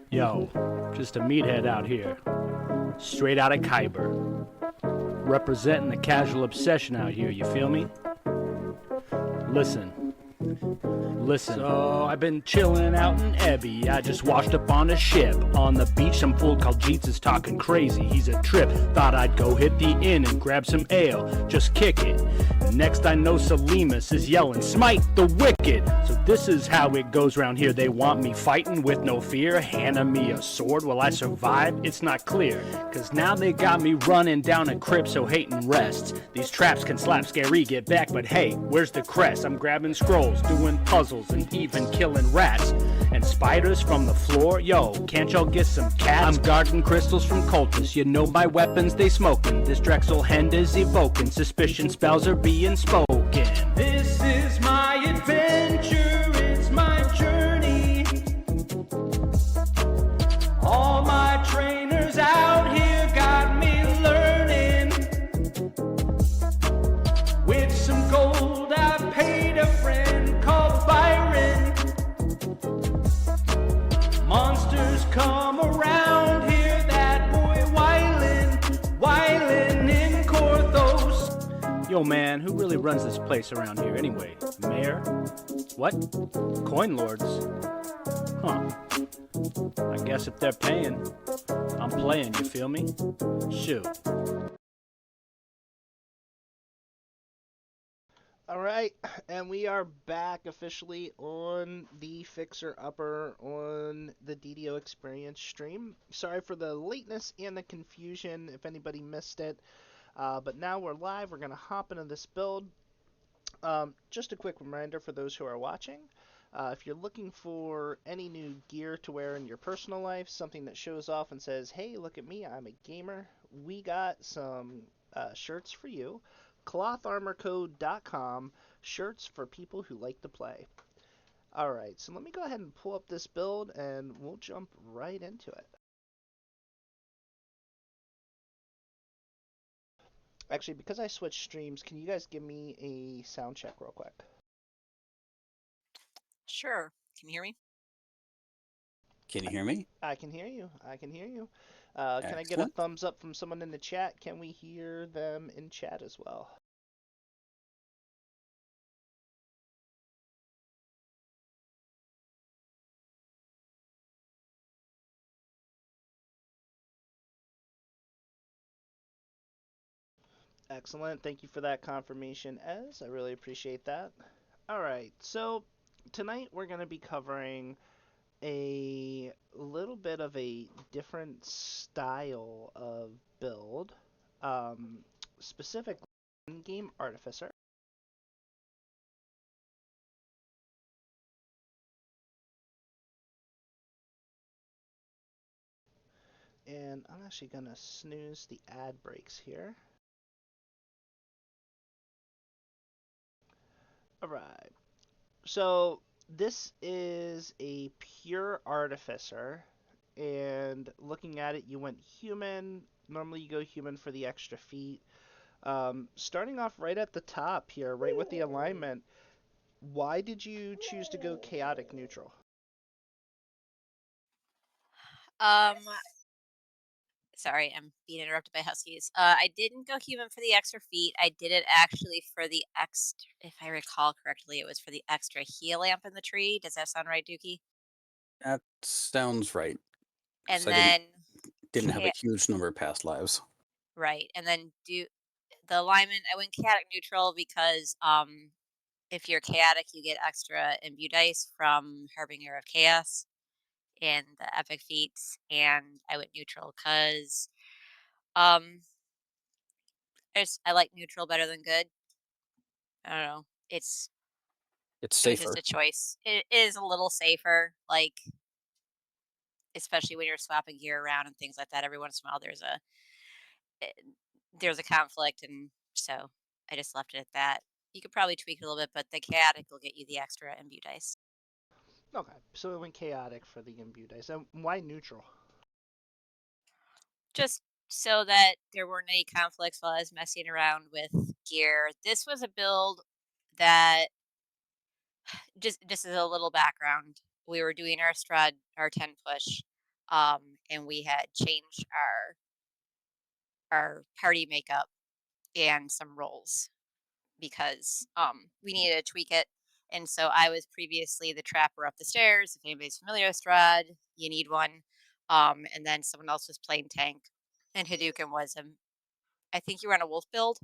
Yo, just a meathead out here, straight out of Khyber, representing the casual obsession out here, you feel me? Listen. So I've been chilling out in Ebby. I just washed up on a ship. On the beach, some fool called Jeets is talking crazy. He's a trip. Thought I'd go hit the inn and grab some ale. Just kick it. Next I know Salimas is yelling, smite the wicked. So this is how it goes round here. They want me fighting with no fear. Handing me a sword. Will I survive? It's not clear. Cause now they got me running down a crypt so hating rests. These traps can slap scary, get back, but hey, where's the crest? I'm grabbing scrolls, doing puzzles, and even killing rats. And spiders from the floor, yo, can't y'all get some cats? I'm guarding crystals from cultists, you know my weapons, they smoking. This Drexel hand is evoking, suspicion spells are being spoken. This is my adventure, it's my journey. All my trainers out here got me learning. With some gold I paid a friend called Byron. Monsters come around here, that boy Wylin in Korthos. Yo man, who really runs this place around here anyway? Mayor? What? Coin lords? Huh. I guess if they're paying, I'm playing, you feel me? Shoot. All right, and we are back officially on the Fixer Upper on the DDO Experience stream. Sorry for the lateness and the confusion if anybody missed it, but now we're live. We're going to hop into this build. Just a quick reminder for those who are watching. If you're looking for any new gear to wear in your personal life, something that shows off and says, hey, look at me, I'm a gamer, we got some shirts for you. clotharmorcode.com, shirts for people who like to play. Alright, so let me go ahead and pull up this build and we'll jump right into it. Actually, because I switched streams, can you guys give me a sound check real quick? Sure. Can you hear me? Can you hear me? I can hear you. I can hear you. Can I get a thumbs up from someone in the chat? Can we hear them in chat as well? Excellent. Thank you for that confirmation, Ez. I really appreciate that. Alright, so tonight we're going to be covering a little bit of a different style of build, specifically in-game Artificer. And I'm actually going to snooze the ad breaks here. Alright, so this is a pure Artificer, and looking at it, you went human. Normally you go human for the extra feet. Starting off right at the top here, right with the alignment, why did you choose to go chaotic neutral? Sorry, I'm being interrupted by huskies. I didn't go human for the extra feet. I did it actually for the extra, if I recall correctly, it was for the extra heal lamp in the tree. Does that sound right, Dookie? That sounds right. And I then didn't have a huge number of past lives. right, and then do the alignment. I went chaotic neutral because if you're chaotic, you get extra imbue dice from Harbinger of Chaos and the epic feats, and I went neutral because um I like neutral better than good. I don't know. It's It was safer. just a choice. It is a little safer, like especially when you're swapping gear around and things like that. Every once in a while, eh, there's a conflict, and so I just left it at that. You could probably tweak it a little bit, but the chaotic will get you the extra imbue dice. Okay, so it went chaotic for the imbue dice. And why neutral? Just so that there weren't any conflicts while I was messing around with gear. This was a build that just as a little background we were doing our Strahd R10 push, and we had changed our party makeup and some roles because we needed to tweak it. And so I was previously the trapper up the stairs. If anybody's familiar with Strahd, you need one. And then someone else was playing tank, and Hadouken was I think you were on a wolf build.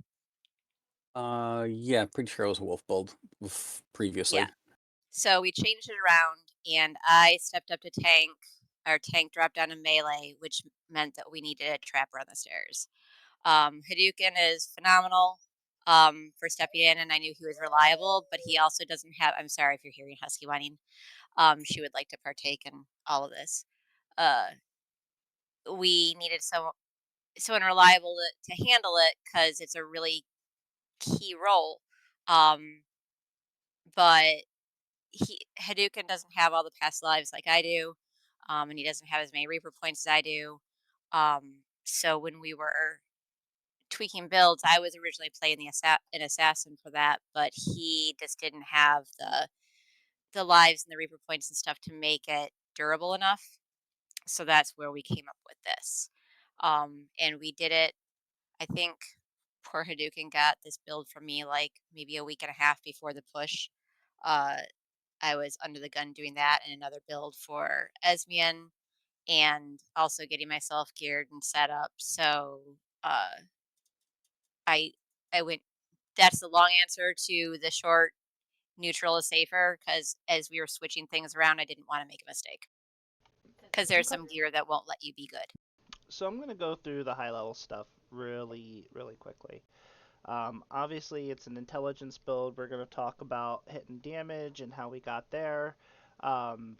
Yeah, pretty sure it was a wolf build Yeah. previously. So we changed it around, and I stepped up to tank. Our tank dropped down to melee, which meant that we needed a trapper on the stairs. Hadouken is phenomenal for stepping in, and I knew he was reliable, but he also doesn't have. I'm sorry if you're hearing Husky whining. She would like to partake in all of this. Uh, we needed someone reliable to handle it because it's a really key role. Um, but Hadouken doesn't have all the past lives like I do, and he doesn't have as many Reaper points as I do. So when we were tweaking builds, I was originally playing an assassin for that, but he just didn't have the lives and the Reaper points and stuff to make it durable enough. So that's where we came up with this. And we did it. I think poor Hadouken got this build from me like maybe a week and a half before the push. Uh, I was under the gun doing that and another build for Esmian and also getting myself geared and set up. So uh, I I went. That's the long answer to the short. Neutral is safer because as we were switching things around, I didn't want to make a mistake because there's Okay. some gear that won't let you be good. So I'm going to go through the high level stuff really, really quickly. Obviously, it's an intelligence build. We're going to talk about hit and damage and how we got there. Um,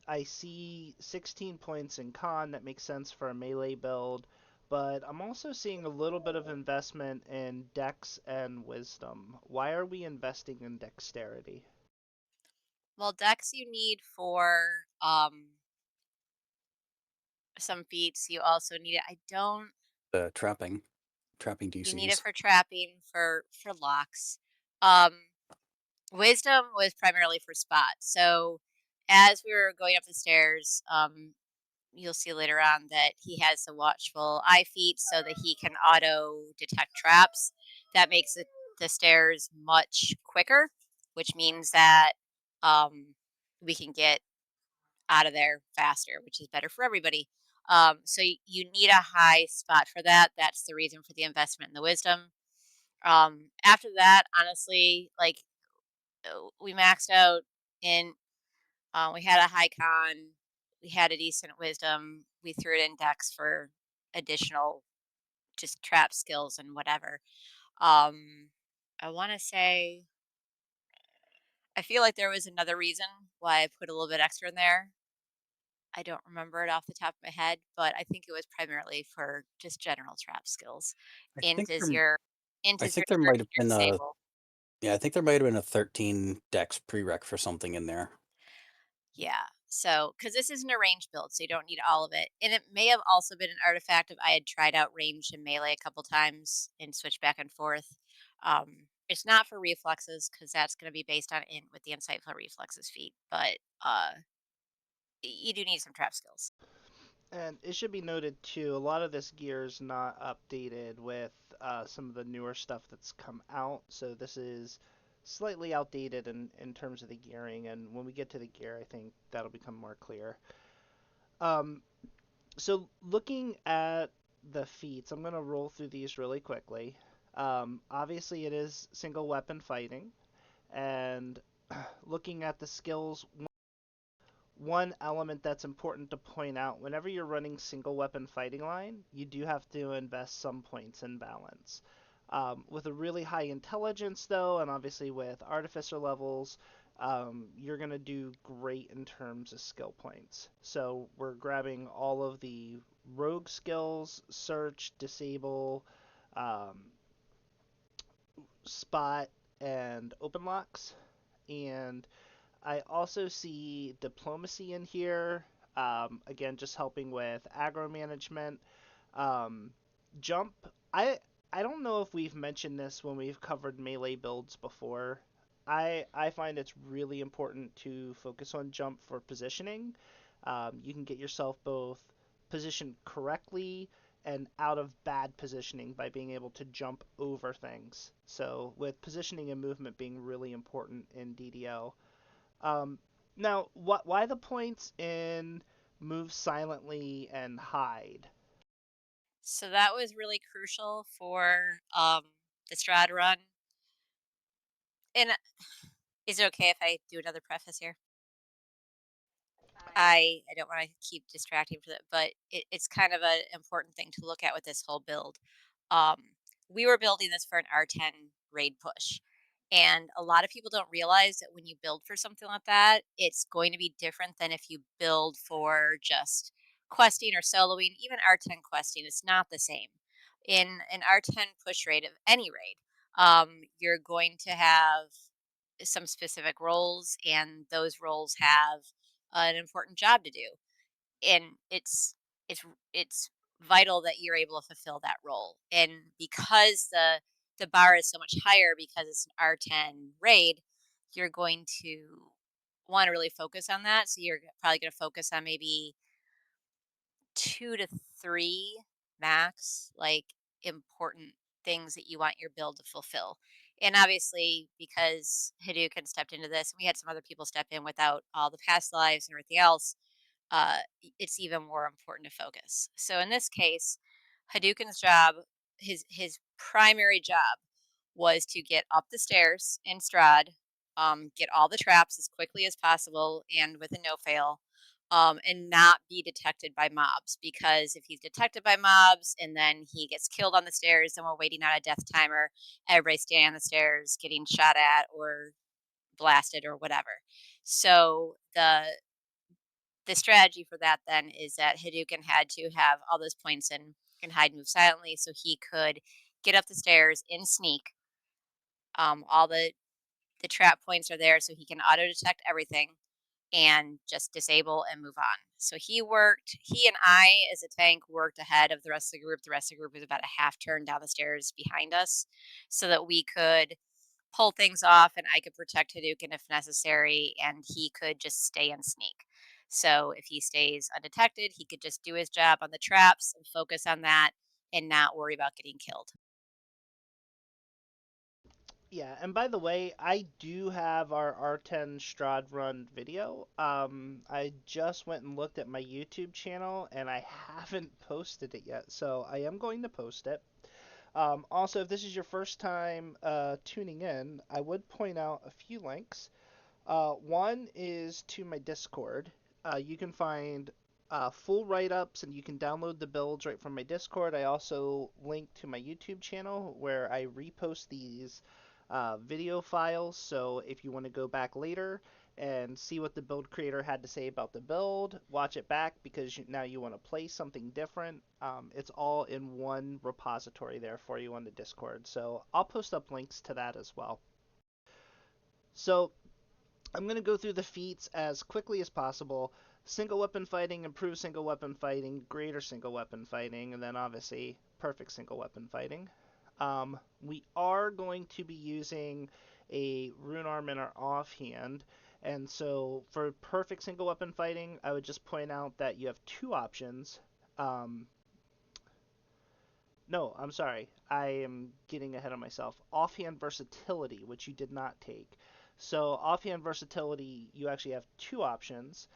I see 16 points in con. That makes sense for a melee build. But I'm also seeing a little bit of investment in dex and wisdom. Why are we investing in dexterity? Well, Dex you need for some feats. You also need it. I don't. The trapping You need it DCs. for trapping for locks. Um, Wisdom was primarily for spot. So as we were going up the stairs, you'll see later on that he has a watchful eye feat so that he can auto detect traps. That makes the stairs much quicker, which means that um, we can get out of there faster, which is better for everybody. So you need a high spot for that. That's the reason for the investment in the wisdom. After that, honestly, like we maxed out in we had a high con, we had a decent wisdom, we threw it in dex for additional just trap skills and whatever. Um, I want to say, I feel like there was another reason why I put a little bit extra in there. I don't remember it off the top of my head, but I think it was primarily for just general trap skills. I Int think is there your int I is your think there search might and have your been a disable. yeah, I think there might have been a 13 dex prereq for something in there. Yeah. So, because this isn't a range build, so you don't need all of it. And it may have also been an artifact of I had tried out range and melee a couple times and switched back and forth. It's not for reflexes because that's going to be based on int with the insightful reflexes feat, but you do need some trap skills. And it should be noted too, a lot of this gear is not updated with some of the newer stuff that's come out. So this is slightly outdated in terms of the gearing. And when we get to the gear, I think that'll become more clear. Um, so looking at the feats, I'm going to roll through these really quickly. Obviously, it is single weapon fighting. And looking at the skills, one element that's important to point out whenever you're running single weapon fighting line, you do have to invest some points in balance. With a really high intelligence, though, and obviously with artificer levels, you're going to do great in terms of skill points. So we're grabbing all of the rogue skills: search, disable, um, spot, and open locks. And I also see diplomacy in here. Again, just helping with aggro management. Um, jump. I I don't know if we've mentioned this when we've covered melee builds before. I find it's really important to focus on jump for positioning. You can get yourself both positioned correctly and out of bad positioning by being able to jump over things. So with positioning and movement being really important in DDO. Um, Now, why the points in move silently and hide? So that was really crucial for the Strahd run. And is it okay if I do another preface here? I don't want to keep distracting for that, but it's kind of an important thing to look at with this whole build. Um, we were building this for an R10 raid push, and a lot of people don't realize that when you build for something like that, it's going to be different than if you build for just questing or soloing. Even R10 questing, it's not the same. In an R10 push raid of any raid, you're going to have some specific roles, and those roles have an important job to do, and it's it's vital that you're able to fulfill that role. And because the bar is so much higher because it's an R10 raid, you're going to want to really focus on that. So you're probably going to focus on maybe 2 to 3 max, like important things that you want your build to fulfill. And obviously, because Hadouken stepped into this, and we had some other people step in without all the past lives and everything else, it's even more important to focus. So in this case, Hadouken's job, his primary job, was to get up the stairs in Strahd, get all the traps as quickly as possible and with a no fail, and not be detected by mobs. Because if he's detected by mobs and then he gets killed on the stairs, then we're waiting on a death timer. Everybody's standing on the stairs, getting shot at or blasted or whatever. So the strategy for that then is that Hadouken had to have all those points in hide, move silently, so he could get up the stairs in sneak. All the trap points are there, so he can auto detect everything and just disable and move on. So he and I as a tank worked ahead of the rest of the group. The rest of the group was about a half turn down the stairs behind us so that we could pull things off and I could protect Hadouken if necessary, and he could just stay and sneak. So if he stays undetected, he could just do his job on the traps and focus on that and not worry about getting killed. Yeah, and by the way, I do have our R10 Strahd run video. I just went and looked at my YouTube channel and I haven't posted it yet, so I am going to post it. Also, if this is your first time tuning in, I would point out a few links. One is to my Discord. You can find full write ups and you can download the builds right from my Discord. I also link to my YouTube channel where I repost these video files. So if you want to go back later and see what the build creator had to say about the build, watch it back because now you want to play something different. It's all in one repository there for you on the Discord. So I'll post up links to that as well. So I'm going to go through the feats as quickly as possible. Single weapon fighting, improved single weapon fighting, greater single weapon fighting, and then obviously perfect single weapon fighting. We are going to be using a rune arm in our offhand, and so for perfect single weapon fighting, I would just point out that you have two options. Um, no, I'm sorry. I am getting ahead of myself. Offhand versatility, which you did not take. So, offhand versatility, you actually have two options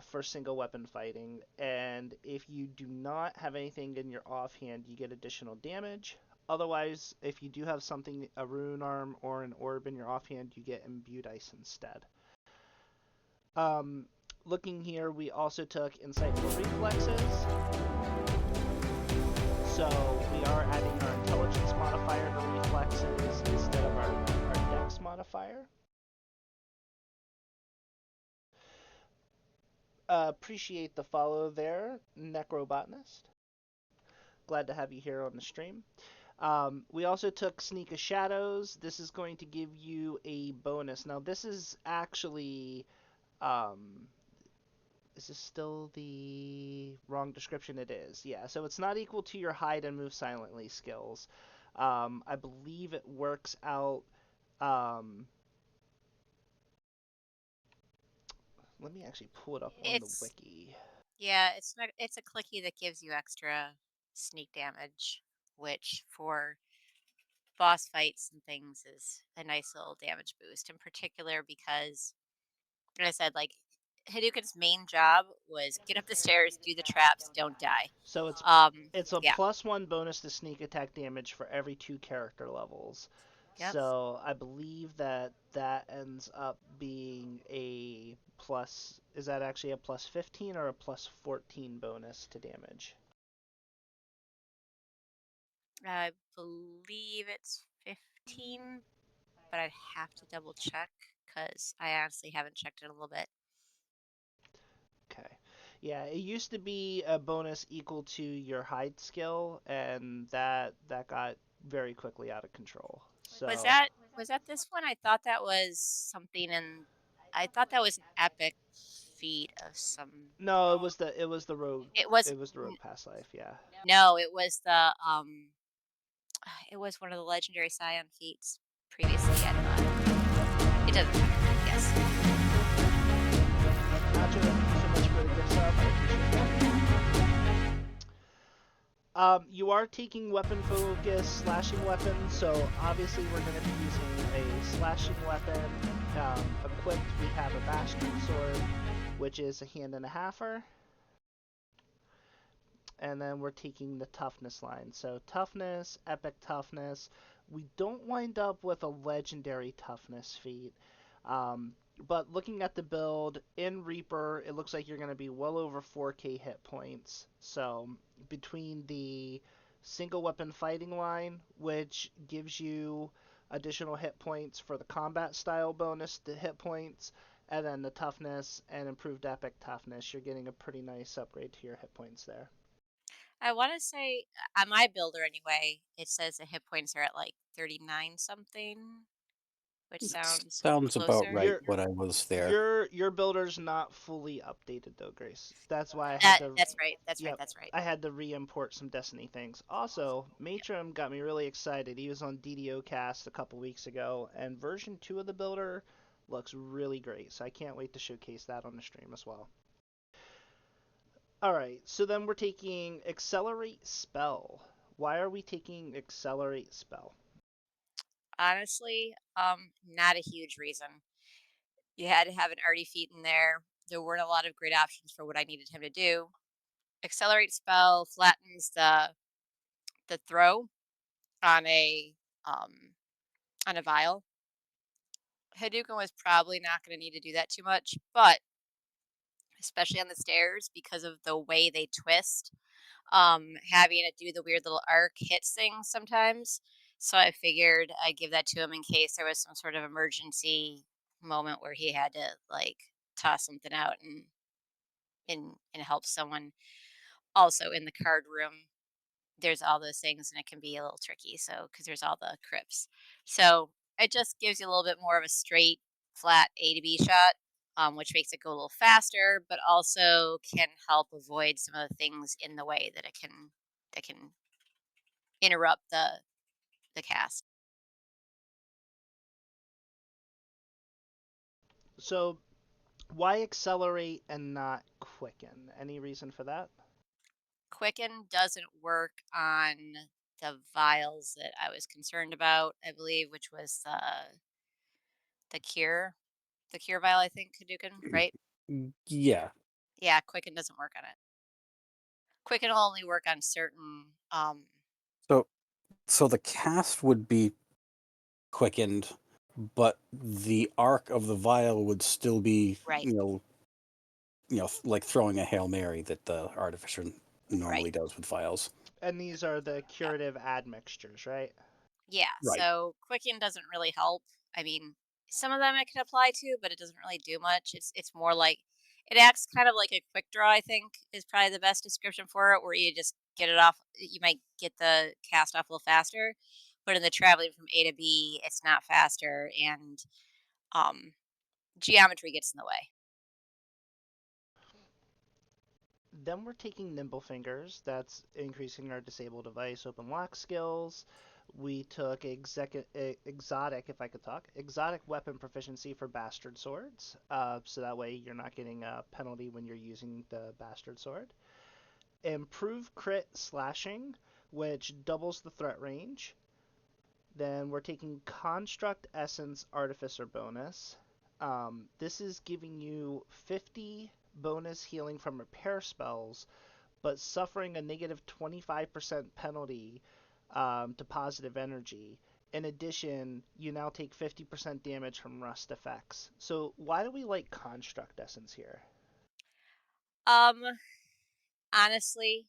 for single weapon fighting. And if you do not have anything in your offhand, you get additional damage. Otherwise, if you do have something, a rune arm or an orb in your offhand, you get imbued ice instead. Um, Looking here, we also took insightful reflexes. So we are adding our intelligence modifier to reflexes instead of our dex modifier. Appreciate the follow there, Necrobotanist. Glad to have you here on the stream. We also took Sneak of Shadows. This is going to give you a bonus. Now this is actually um, is this still the wrong description? It is. Yeah, so it's not equal to your hide and move silently skills. I believe it works out. Um, Let me actually pull it up on the It's wiki. yeah, it's a clicky that gives you extra sneak damage, which for boss fights and things is a nice little damage boost. In particular, because like I said, like Hadouken's main job was get up the stairs, do the traps, don't die. So it's a Yeah, +1 bonus to sneak attack damage for every 2 character levels. yep. So I believe that that ends up being a plus. Is that actually a +15 or a +14 bonus to damage? I believe it's 15, but I'd have to double check because I honestly haven't checked it in a little bit. Okay. Yeah, it used to be a bonus equal to your hide skill, and that got very quickly out of control. Was So that was that this one? I thought that was something in. I thought that was an epic feat of some. no, it was the rogue It was it was the n- rogue past life. Yeah. no, it was the it was one of the legendary Scion feats previously. I thought it doesn't matter. Yes. Nacho, thank you so much for the gift sub. I appreciate that. You are taking weapon focus slashing weapon, so obviously we're going to be using a slashing weapon. Equipped, we have a bastion sword, which is a hand and a halfer, and then we're taking the toughness line. So toughness, epic toughness. We don't wind up with a legendary toughness feat. Um, but looking at the build in Reaper, it looks like you're going to be well over 4k hit points. So between the single weapon fighting line, which gives you additional hit points for the combat style bonus to hit points, and then the toughness and improved epic toughness, you're getting a pretty nice upgrade to your hit points there. I want to say on my builder anyway, it says the hit points are at like 39 something, which sounds Sounds about closer. right Your when I was there. your builder's not fully updated though, Grace. That's why I had That to. that's right. That's right. Yep, That's right. I had to re-import some Destiny things. Also, Matrim got me really excited. He was on DDO Cast a couple weeks ago, and version 2 of the builder looks really great. So I can't wait to showcase that on the stream as well. All right, so then we're taking Accelerate Spell. Why are we taking Accelerate Spell? Honestly, not a huge reason. You had to have an arty feat in there. There weren't a lot of great options for what I needed him to do. Accelerate spell flattens the throw on a um on a vial. Hadouken was probably not going to need to do that too much, but especially on the stairs because of the way they twist, having it do the weird little arc hits things sometimes. So I figured I'd give that to him in case there was some sort of emergency moment where he had to like toss something out and help someone. Also in the card room, there's all those things and it can be a little tricky. So because there's all the crypts, so it just gives you a little bit more of a straight, flat A to B shot, which makes it go a little faster, but also can help avoid some of the things in the way that can interrupt the cast. So why accelerate and not quicken? Any reason for that? Quicken doesn't work on the vials that I was concerned about, I believe, which was the cure, the cure vial. I think Hadouken, right? Yeah. Yeah, Quicken doesn't work on it. Quicken will only work on certain. So so the cast would be quickened, but the arc of the vial would still be, Right, like throwing a Hail Mary that the Artificer right. normally does with vials. And these are the Yeah. curative admixtures, right? Yeah, Right. so Quicken doesn't really help. I mean, some of them I could apply to, but it doesn't really do much. It's more like it acts kind of like a quick draw, I think, is probably the best description for it, where you just get it off. You might get the cast off a little faster, but in the traveling from A to B, it's not faster, and um, geometry gets in the way. Then we're taking Nimble Fingers. That's increasing our disable device open lock skills. We took exotic, if I could talk, exotic weapon proficiency for bastard swords. So that way you're not getting a penalty when you're using the bastard sword. Improve crit slashing, which doubles the threat range. Then we're taking construct essence artificer bonus. This is giving you 50 bonus healing from repair spells, but suffering a negative 25% penalty to positive energy. In addition, you now take 50% damage from rust effects. So why do we like construct essence here? Um, honestly,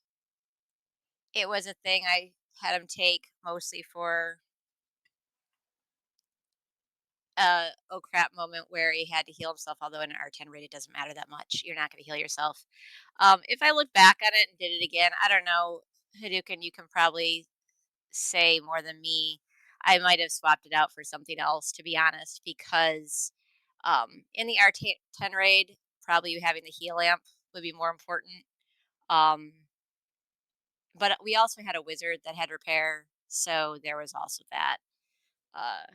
it was a thing I had him take mostly for oh crap moment where he had to heal himself. Although in an R10 raid, it doesn't matter that much. You're not going to heal yourself. If I look back on it and did it again, I don't know, Hadouken, you can probably say more than me. I might have swapped it out for something else, to be honest, because in the R10 raid, probably you having the heal amp would be more important. But we also had a wizard that had repair, so there was also that. Uh,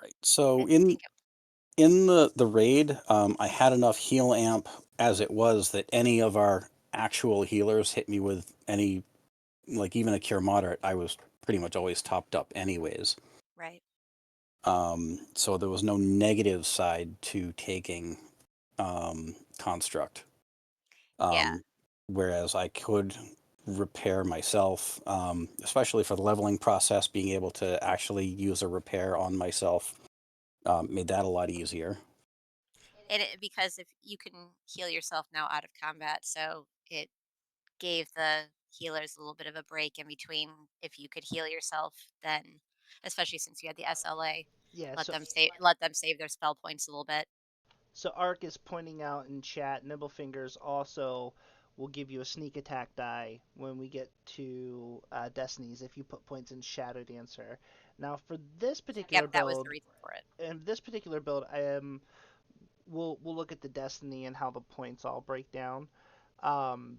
Right. I So think in the raid, I had enough heal amp as it was that any of our actual healers hit me with any, like even a cure moderate, I was pretty much always topped up anyways. right. So there was no negative side to taking construct. Yeah. Whereas I could repair myself, especially for the leveling process, being able to actually use a repair on myself made that a lot easier. And because if you can heal yourself now out of combat, so it gave the healers a little bit of a break in between. If you could heal yourself, then especially since you had the SLA, Yeah, let them save their spell points a little bit. so Ark is pointing out in chat, Nibblefingers also will give you a sneak attack die when we get to Destinies if you put points in Shadow Dancer. Now, for this particular Yep, that was the build, reason for it. in this particular build, I am we'll look at the Destiny and how the points all break down um,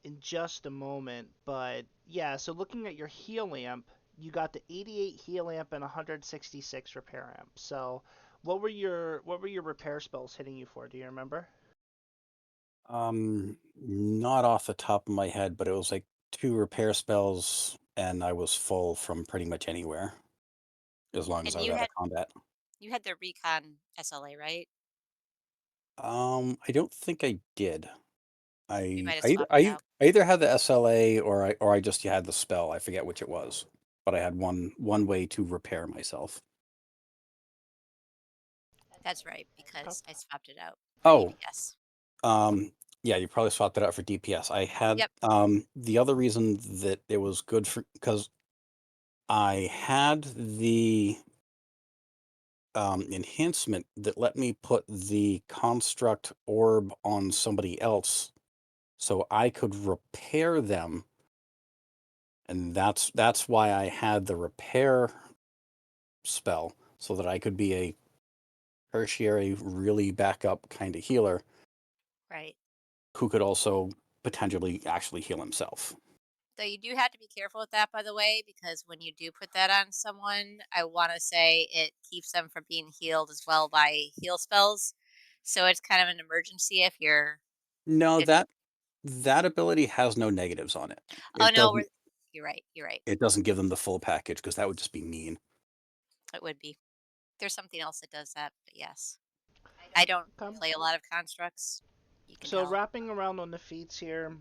in just a moment. But yeah, so looking at your heal amp, you got the 88 heal amp and 166 repair amp. So what were your repair spells hitting you for? Do you remember? Not off the top of my head, but it was like 2 repair spells, and I was full from pretty much anywhere as long as And I was out of combat. you had the recon SLA, right? I don't think I did. You I might have I either, swapped it out. I either had the SLA or I just had the spell. I forget which it was, but I had one way to repair myself. That's right, Okay. because I swapped it out for Oh, DPS. um, yeah, you probably swapped it out for DPS. I had Yep. the other reason that it was good for because I had the enhancement that let me put the construct orb on somebody else so I could repair them. And that's why I had the repair spell so that I could be a tertiary, really backup kind of healer Right. who could also potentially actually heal himself. Though you do have to be careful with that, by the way, because when you do put that on someone, I want to say it keeps them from being healed as well by heal spells. So it's kind of an emergency if you're No, if that ability has no negatives on it. oh It no, doesn't you're right. You're right. it doesn't give them the full package because that would just be mean. It would be. There's something else that does that, but yes. I don't Okay. play a lot of constructs. You can So tell. wrapping around on the feats here,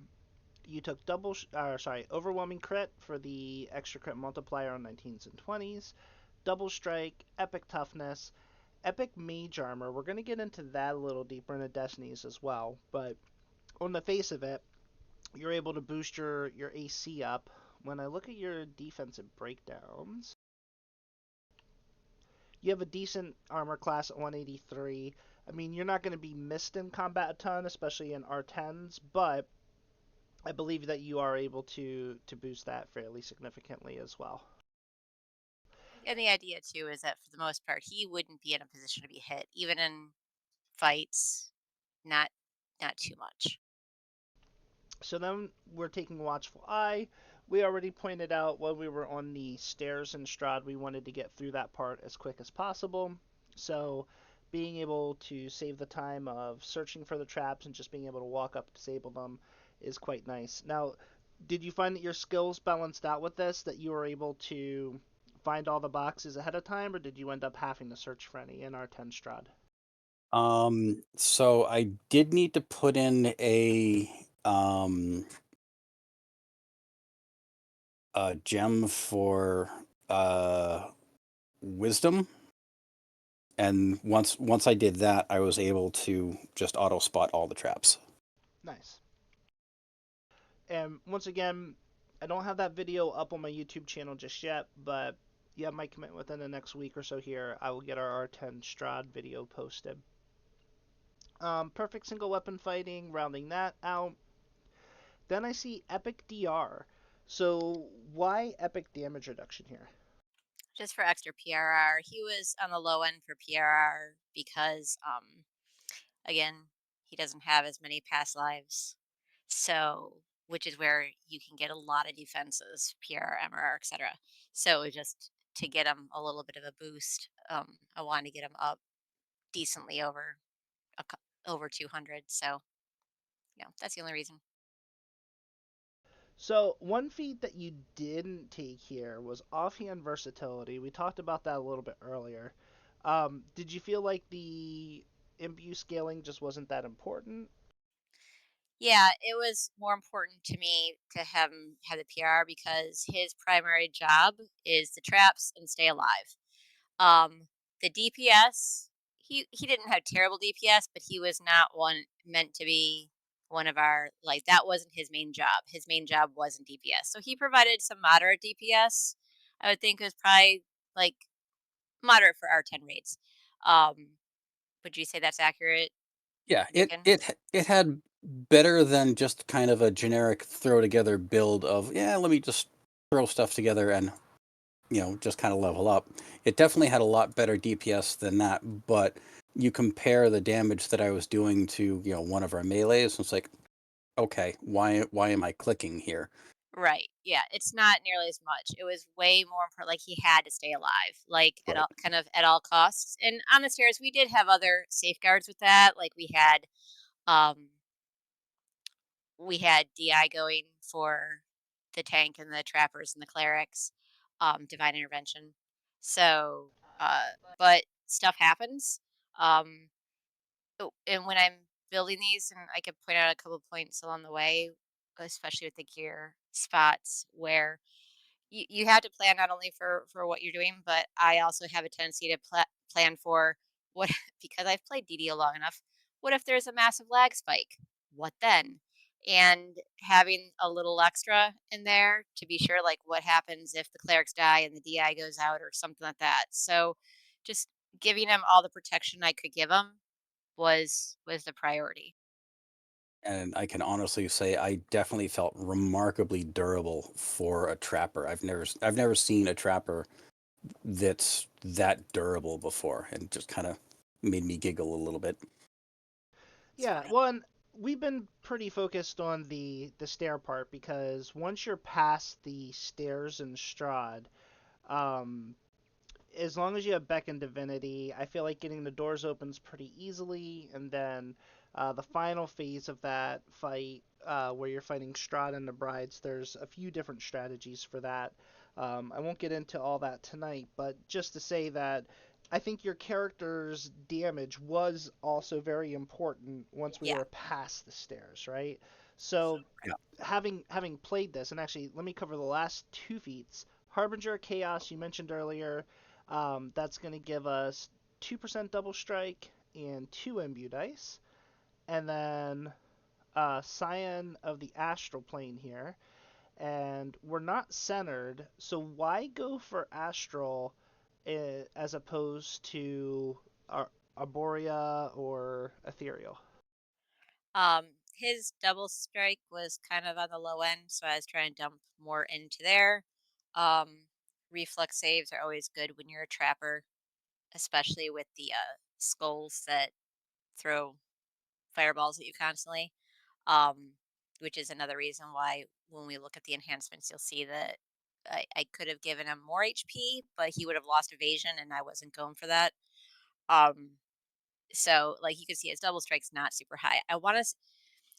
you took overwhelming crit for the extra crit multiplier on 19s and 20s, double strike, epic toughness, epic mage armor. We're gonna get into that a little deeper in the Destinies as well, but on the face of it, you're able to boost your AC up. When I look at your defensive breakdowns, you have a decent armor class at 183. I mean, you're not going to be missed in combat a ton, especially in R10s, but I believe that you are able to boost that fairly significantly as well. And the idea too is that for the most part, he wouldn't be in a position to be hit, even in fights. Not too much. So then we're taking Watchful Eye, we already pointed out when we were on the stairs in Strahd, we wanted to get through that part as quick as possible. So, being able to save the time of searching for the traps and just being able to walk up, disable them, is quite nice. Now, did you find that your skills balanced out with this, that you were able to find all the boxes ahead of time, or did you end up having to search for any in R10 Strahd? So I did need to put in a gem for wisdom, and once I did that, I was able to just auto spot all the traps. Nice. And once again, I don't have that video up on my YouTube channel just yet, but yeah, my commit within the next week or so here, I will get our R10 Strahd video posted. Perfect single weapon fighting, rounding that out. Then I see epic DR. So why epic damage reduction here? Just for extra PRR. He was on the low end for PRR because, again, he doesn't have as many past lives. So, which is where you can get a lot of defenses, PR, MRR, etc. So, just to get him a little bit of a boost, I wanted to get him up decently over 200. So, yeah, that's the only reason. So one feat that you didn't take here was offhand versatility. We talked about that a little bit earlier. Did you feel like the imbue scaling just wasn't that important? Yeah, it was more important to me to have him have the PR because his primary job is the traps and stay alive. Um, the DPS, he didn't have terrible DPS, but he was not one meant to be one of our like that wasn't his main job. His main job wasn't DPS. So he provided some moderate DPS. I would think it was probably like moderate for R10 raids. Um, would you say that's accurate, Yeah, Nicken? it had better than just kind of a generic throw together build of, yeah, let me just throw stuff together and just kind of level up. It definitely had a lot better DPS than that, but you compare the damage that I was doing to, one of our melees, and it's like, okay, why am I clicking here? Right. Yeah, it's not nearly as much. It was way more important. Like he had to stay alive, like at Right. all, kind of at all costs. And on the stairs, we did have other safeguards with that. Like um, we had DI going for the tank and the trappers and the clerics, divine intervention. So, but stuff happens. Um, and when I'm building these, and I could point out a couple points along the way, especially with the gear spots where you have to plan not only for what you're doing, but I also have a tendency to plan for what because I've played DDO long enough. What if there's a massive lag spike? What then? And having a little extra in there to be sure, like what happens if the clerics die and the DI goes out or something like that. So, just giving him all the protection I could give him was the priority. And I can honestly say I definitely felt remarkably durable for a trapper. I've never seen a trapper that's that durable before, and just kind of made me giggle a little bit. Yeah, well, and we've been pretty focused on the stair part because once you're past the stairs in Strahd, um, as long as you have Beckon Divinity, I feel like getting the doors opens pretty easily, and then the final phase of that fight, where you're fighting Strahd and the Brides, there's a few different strategies for that. I won't get into all that tonight, but just to say that I think your character's damage was also very important once we Yeah. were past the stairs, right? So Yeah. having played this, and actually let me cover the last two feats. Harbinger of Chaos, you mentioned earlier, that's going to give us 2% double strike and 2 imbue dice. And then Scion of the Astral Plane here. And we're not centered, so why go for Astral as opposed to Arborea or Ethereal? His double strike was kind of on the low end, so I was trying to dump more into there. Um, reflex saves are always good when you're a trapper, especially with the skulls that throw fireballs at you constantly. Um, which is another reason why when we look at the enhancements, you'll see that I could have given him more HP, but he would have lost evasion, and I wasn't going for that. Um, so like you can see, his double strike's not super high. I want to.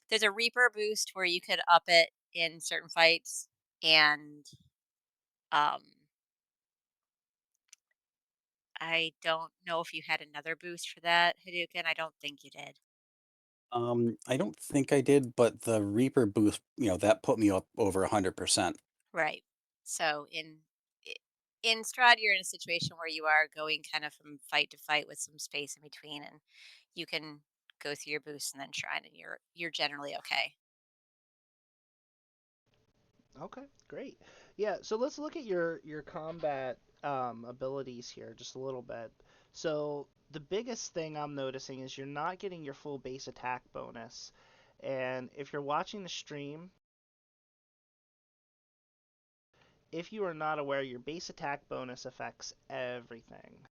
There's a Reaper boost where you could up it in certain fights, and um, I don't know if you had another boost for that, Hadouken. I don't think you did. I don't think I did, but the Reaper boost, that put me up over 100%. Right. So i- in Strahd, you're in a situation where you are going kind of from fight to fight with some space in between, and you can go through your boost and then shrine, and you're generally okay. Okay, great. Yeah, so let's look at your combat abilities here just a little bit. So the biggest thing I'm noticing is you're not getting your full base attack bonus. And if you're watching the stream, if you are not aware, your base attack bonus affects everything.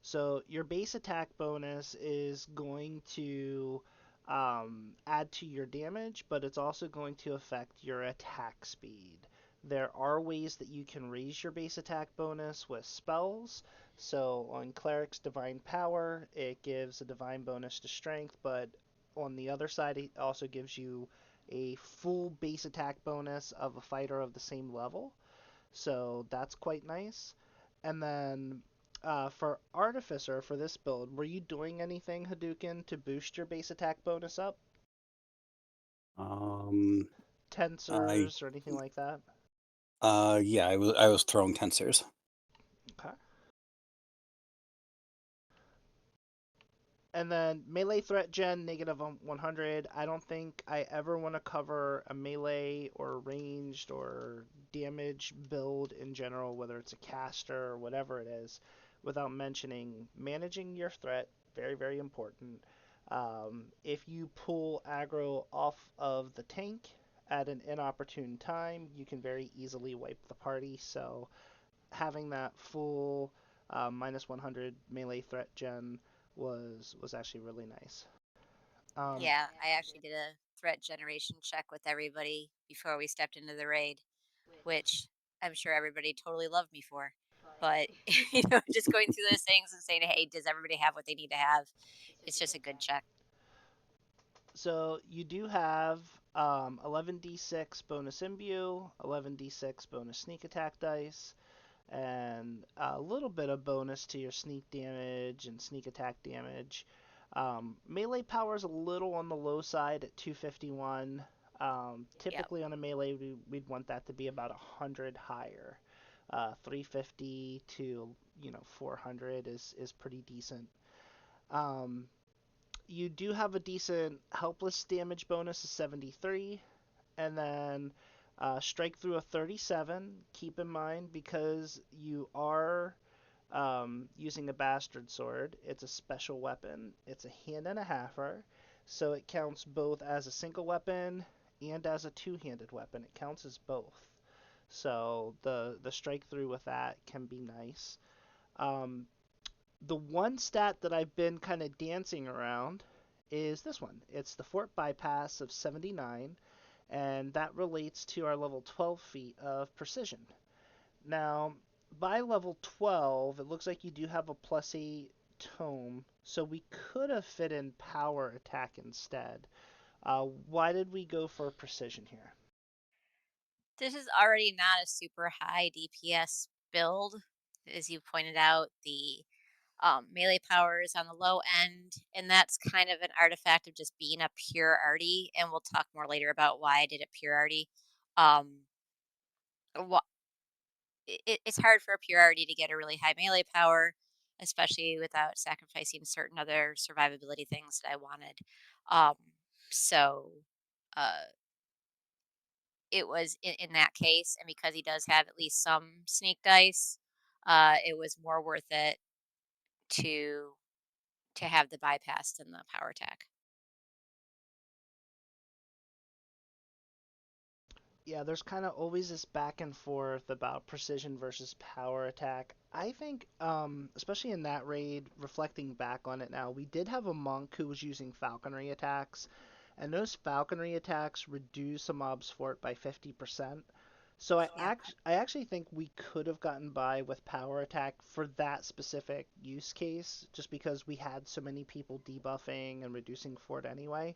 So your base attack bonus is going to add to your damage, but it's also going to affect your attack speed. There are ways that you can raise your base attack bonus with spells. So on Cleric's Divine Power, it gives a divine bonus to strength, but on the other side, it also gives you a full base attack bonus of a fighter of the same level. So that's quite nice. And then for Artificer, for this build, were you doing anything, Hadouken, to boost your base attack bonus up? Um, I, Tensors or anything like that? yeah, I was throwing tensors. Okay. And then melee threat gen, negative 100. I don't think I ever want to cover a melee or ranged or damage build in general, whether it's a caster or whatever it is, without mentioning managing your threat. Very, very important. If you pull aggro off of the tank at an inopportune time, you can very easily wipe the party. So having that full minus 100 melee threat gen was actually really nice. Um, Yeah, I actually did a threat generation check with everybody before we stepped into the raid, which I'm sure everybody totally loved me for. But just going through those things and saying, "Hey, does everybody have what they need to have?" It's just a good check. so you do have 11d6 bonus imbue, 11d6 bonus sneak attack dice, and a little bit of bonus to your sneak damage and sneak attack damage. Melee power is a little on the low side at 251. Yep. Typically on a melee, we'd want that to be about 100 higher. 350 to 400 is pretty decent. Um, you do have a decent helpless damage bonus of 73, and then strike through a 37. Keep in mind because you are using a bastard sword. It's a special weapon. It's a hand and a halfer, so it counts both as a single weapon and as a two-handed weapon. It counts as both. So the strike through with that can be nice. Um, the one stat that I've been kind of dancing around is this one. It's the fort bypass of 79, and that relates to our level 12 feat of precision. Now, by level 12, it looks like you do have a +8 tome, so we could have fit in power attack instead. Why did we go for precision here? This is already not a super high DPS build. As you pointed out, the melee power is on the low end, and that's kind of an artifact of just being a pure arty. And we'll talk more later about why I did it pure arty. Um, wha- it's hard for a pure arty to get a really high melee power, especially without sacrificing certain other survivability things that I wanted. Um, so uh, it was in that case, and because he does have at least some sneak dice, it was more worth it to have the bypass than the power attack. Yeah, there's kind of always this back and forth about precision versus power attack. I think, especially in that raid, reflecting back on it now, we did have a monk who was using falconry attacks, and those falconry attacks reduce a mob's fort by 50%. So Yeah. I actually think we could have gotten by with power attack for that specific use case, just because we had so many people debuffing and reducing fort anyway.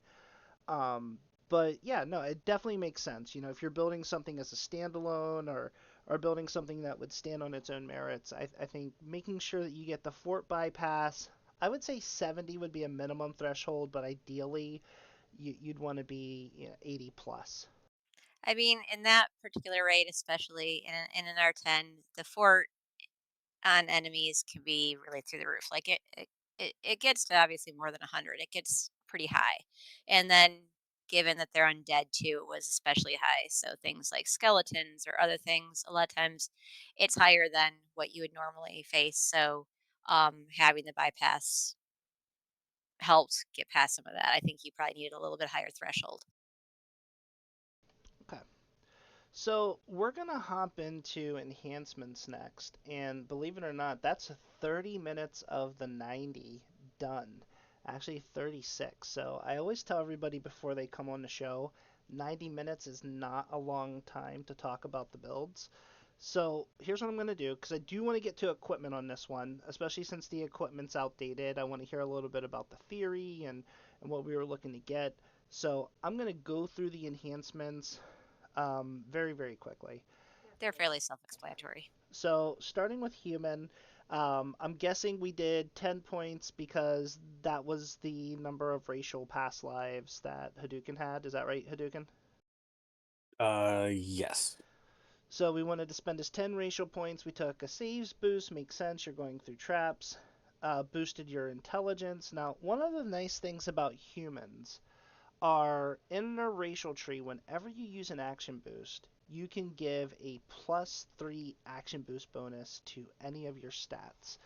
Um, but yeah, no, it definitely makes sense. You know, if you're building something as a standalone or building something that would stand on its own merits, I think making sure that you get the fort bypass, I would say 70 would be a minimum threshold, but ideally you'd want to be 80 plus. I mean, in that particular raid, especially in an R10, the fort on enemies can be really through the roof. Like it gets to obviously more than 100. It gets pretty high. And then given that they're undead too, it was especially high. So things like skeletons or other things, a lot of times it's higher than what you would normally face. So having the bypass helped get past some of that. I think you probably needed a little bit higher threshold. Okay. So we're gonna hop into enhancements next, and believe it or not, that's 30 minutes of the 90 done. Actually, 36. So I always tell everybody before they come on the show, 90 minutes is not a long time to talk about the builds. So here's what I'm gonna do, because I do want to get to equipment on this one, especially since the equipment's outdated. I want to hear a little bit about the theory and what we were looking to get. So I'm gonna go through the enhancements very, very quickly. They're fairly self-explanatory. So, starting with human, I'm guessing we did 10 points because that was the number of racial past lives that Hadouken had. Is that right, Hadouken? Yes. So, we wanted to spend his 10 racial points. We took a saves boost. Makes sense. You're going through traps. Boosted your intelligence. Now, one of the nice things about humans are in their racial tree, whenever you use an action boost, you can give a +3 action boost bonus to any of your stats.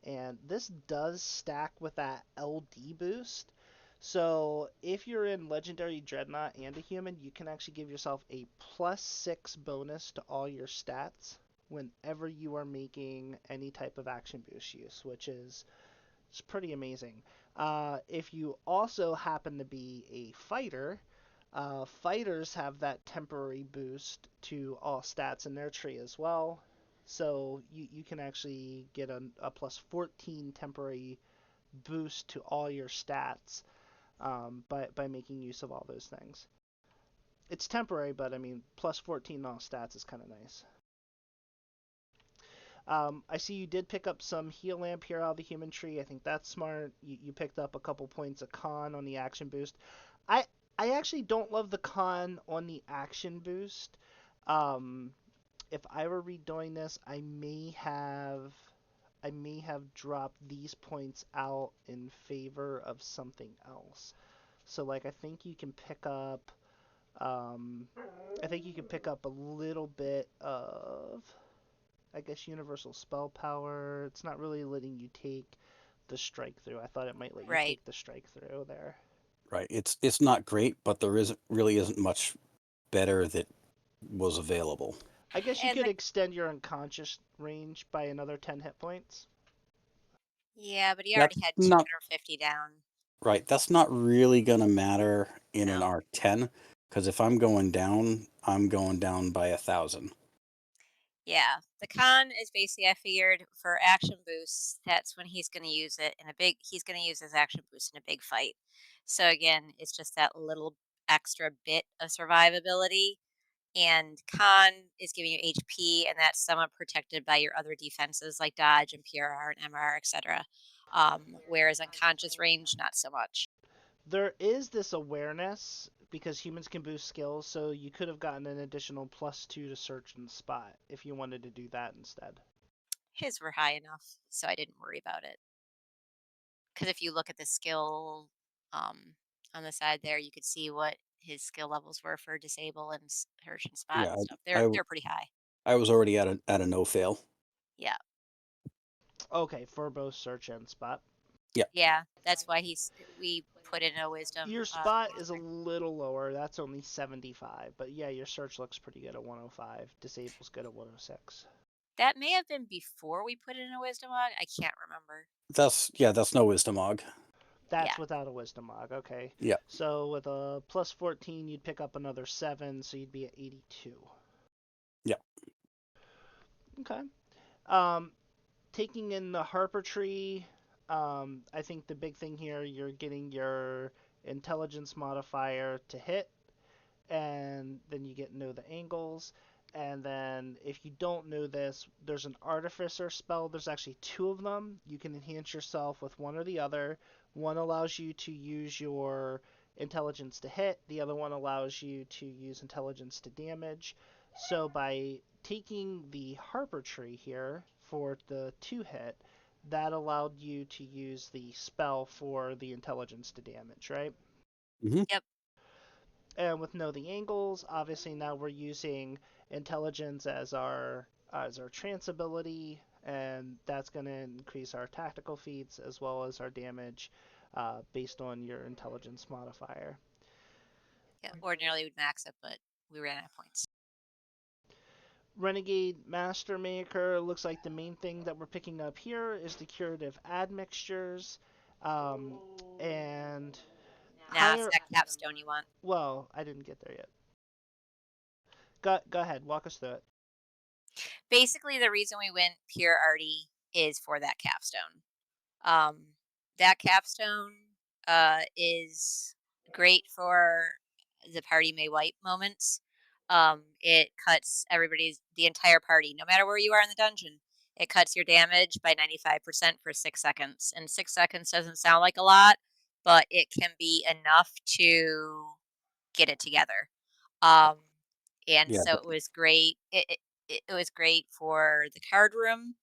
And this does stack with that LD boost. So if you're in Legendary Dreadnought and a human, you can actually give yourself a +6 bonus to all your stats whenever you are making any type of action boost use, which is it's pretty amazing. If you also happen to be a fighter, fighters have that temporary boost to all stats in their tree as well. So you can actually get a +14 temporary boost to all your stats by making use of all those things. It's temporary, but I mean, +14 all stats is kind of nice. I see you did pick up some heal lamp here out of the human tree. I think that's smart. You picked up a couple points of con on the action boost. I I actually don't love the con on the action boost. Um, if I were redoing this, I may have dropped these points out in favor of something else. So like um, I think you can pick up a little bit of I guess universal spell power. It's not really letting you take the strike through. I thought it might let you Right. take the strike through there. Right. It's not great, but there isn't really isn't much better that was available. I guess you And could extend your unconscious range by another 10 hit points. yeah, but he That's already had not 250 down. right. That's not really gonna matter in an No. R10 because if I'm going down by 1,000. Yeah. The con is basically I figured for action boosts, that's when he's going to use it in a big he's going to use his action boost in a big fight. So again, it's just that little extra bit of survivability. And con is giving you HP, and that's somewhat protected by your other defenses like dodge and PRR and MR, etc. Whereas unconscious range, not so much. There is this awareness because humans can boost skills, so you could have gotten an additional +2 to search and spot if you wanted to do that instead. His were high enough, so I didn't worry about it. Because if you look at the skill um, on the side there, you could see what his skill levels were for disable and search and spot Yeah, and stuff. I, I They're pretty high. I was already at a no fail. Yeah. Okay, for both search and spot. Yeah, that's why we put in a wisdom. Your spot is a little lower. That's only 75. But yeah, your search looks pretty good at 105. Disable's good at 106. That may have been before we put in a wisdom log. I can't remember. That's no wisdom og. That's Yeah. without a wisdom log. Okay. Yeah. So with a plus 14, you'd pick up another 7, so you'd be at 82. Yeah. Okay. Taking in the Harper tree, I think the big thing here, you're getting your intelligence modifier to hit, and then you get know the angles. And then if you don't know this, there's an Artificer spell. There's actually two of them. You can enhance yourself with one or the other. One allows you to use your intelligence to hit. The other one allows you to use intelligence to damage. So by taking the Harper tree here for the 2-hit, that allowed you to use the spell for the intelligence to damage, right? Mm-hmm. Yep. And with know the angles, obviously now we're using intelligence as our trance ability, and that's going to increase our tactical feats as well as our damage based on your intelligence modifier. Yeah. Ordinarily we'd max it, but we ran out of points. Renegade Master Maker looks like the main thing that we're picking up here is the curative admixtures, and Now it's higher. that capstone you want. Well, I didn't get there yet. Go ahead, walk us through it. Basically, the reason we went pure arty is for that capstone. That capstone is great for the party may wipe moments. It cuts the entire party, no matter where you are in the dungeon. It cuts your damage by 95% for 6 seconds. And 6 seconds doesn't sound like a lot, but it can be enough to get it together. And Yeah. so it was great. It was great for the card room.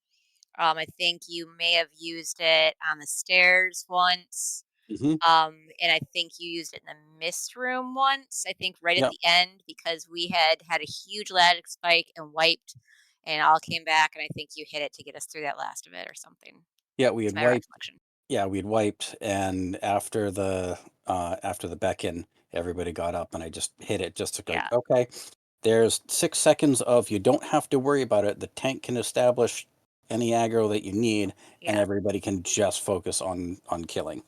I think you may have used it on the stairs once. Mm-hmm. And I think you used it in the mist room once. I think right at Yeah. the end because we had a huge lag spike and wiped, and all came back. And I think you hit it to get us through that last of it or something. Yeah, we It's had my wiped. recollection. Yeah, we had wiped, and after the beckon, everybody got up, and I just hit it just to go. Yeah, Okay, there's 6 seconds of you don't have to worry about it. The tank can establish any aggro that you need, and yeah, everybody can just focus on killing.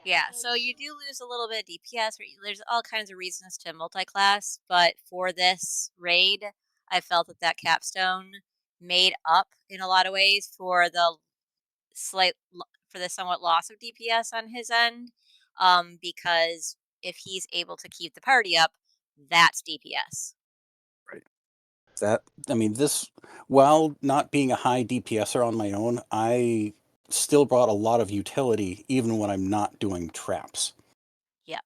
yeah. So you do lose a little bit of DPS. There's all kinds of reasons to multi-class, but for this raid, I felt that capstone made up in a lot of ways for the somewhat loss of DPS on his end, because if he's able to keep the party up, that's DPS. That I mean, this while not being a high DPSer on my own, I still brought a lot of utility even when I'm not doing traps. Yeah,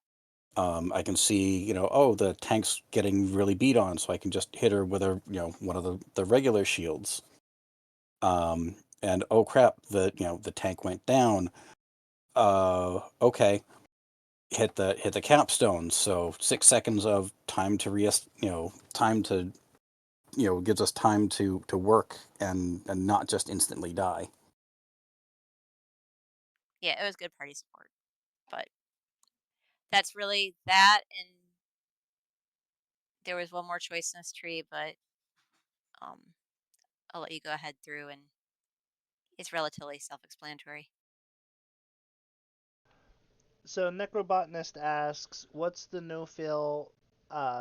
I can see, oh, the tank's getting really beat on, so I can just hit her with one of the regular shields. And oh crap, the tank went down. Okay, hit the capstone. So 6 seconds of time to time to gives us time to work and not just instantly die. yeah, it was good party support, but that's really that. And there was one more choice in this tree, but um, I'll let you go ahead through, and it's relatively self-explanatory. So Necrobotanist asks, what's the no-fail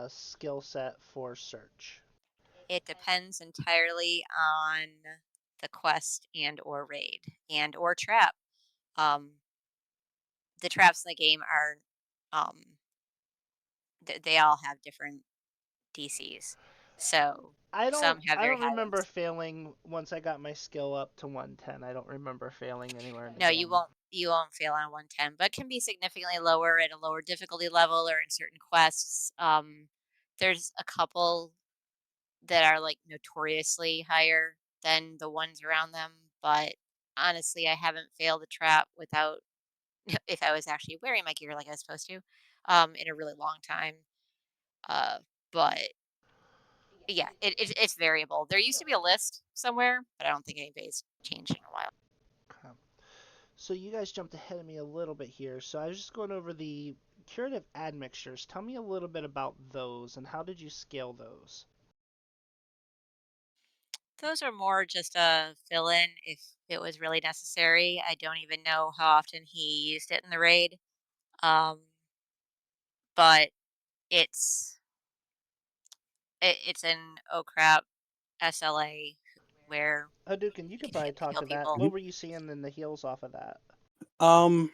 skill set for search? It depends entirely on the quest and or raid and or trap. Um, the traps in the game are um, they all have different DCs. So some have I very don't high remember ones. failing once I got my skill up to 110. I don't remember failing anywhere in the No, game. you won't fail on 110, but can be significantly lower at a lower difficulty level or in certain quests. There's a couple that are like notoriously higher than the ones around them, but honestly, I haven't failed a trap without if I was actually wearing my gear like I was supposed to, in a really long time. Uh, but yeah, it's variable. There used to be a list somewhere, but I don't think anybody's changed in a while. Okay. So you guys jumped ahead of me a little bit here. So I was just going over the curative admixtures. Tell me a little bit about those and how did you scale those? Those are more just a fill in if it was really necessary. I don't even know how often he used it in the raid. Um, but it's it's an oh crap SLA where Hadouken, you you could can probably talk heal to that. people. What Mhm. were you seeing in the heals off of that? Um,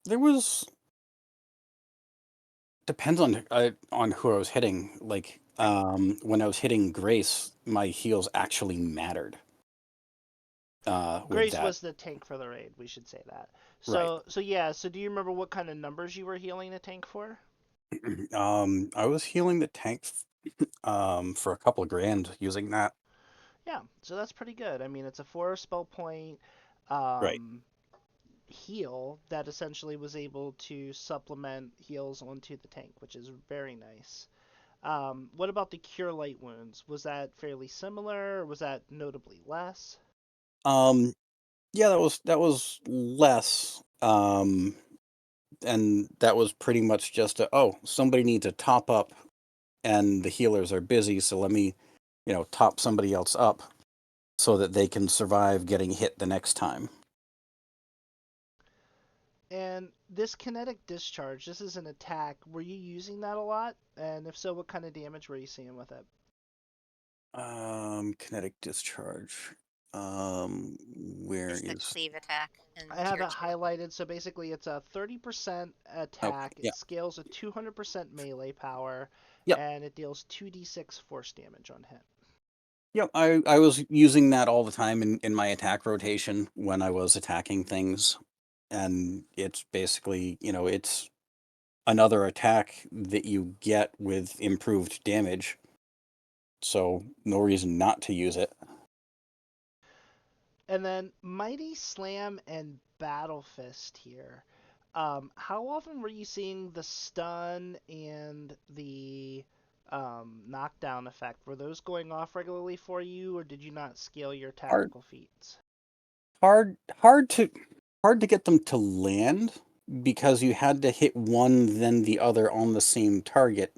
there was depends on who I was hitting. Like when I was hitting Grace, my heals actually mattered. With Grace that, was the tank for the raid, we should say that. right? So yeah, so do you remember what kind of numbers you were healing the tank for? I was healing the tank for a couple of grand using that. Yeah, so that's pretty good. I mean, it's a 4 spell point Right. um, heal that essentially was able to supplement heals onto the tank, which is very nice. What about the cure light wounds? Was that fairly similar, or was that notably less? Um, yeah, that was less. And that was pretty much just somebody needs a top up and the healers are busy, so let me, top somebody else up so that they can survive getting hit the next time. And this kinetic discharge, this is an attack. Were you using that a lot? And if so, what kind of damage were you seeing with it? Kinetic discharge. Where It's the is cleave attack I in have tier it two. highlighted. So basically, it's a 30% okay, attack. yeah. It scales at 200% melee power, Yep. and it deals 2d6 force damage on hit. Yep. I was using that all the time in my attack rotation when I was attacking things. And it's basically, it's another attack that you get with improved damage. So no reason not to use it. And then Mighty Slam and Battle Fist here. How often were you seeing the stun and the knockdown effect? Were those going off regularly for you, or did you not scale your Hard tactical feats? hard hard to get them to land because you had to hit one then the other on the same target.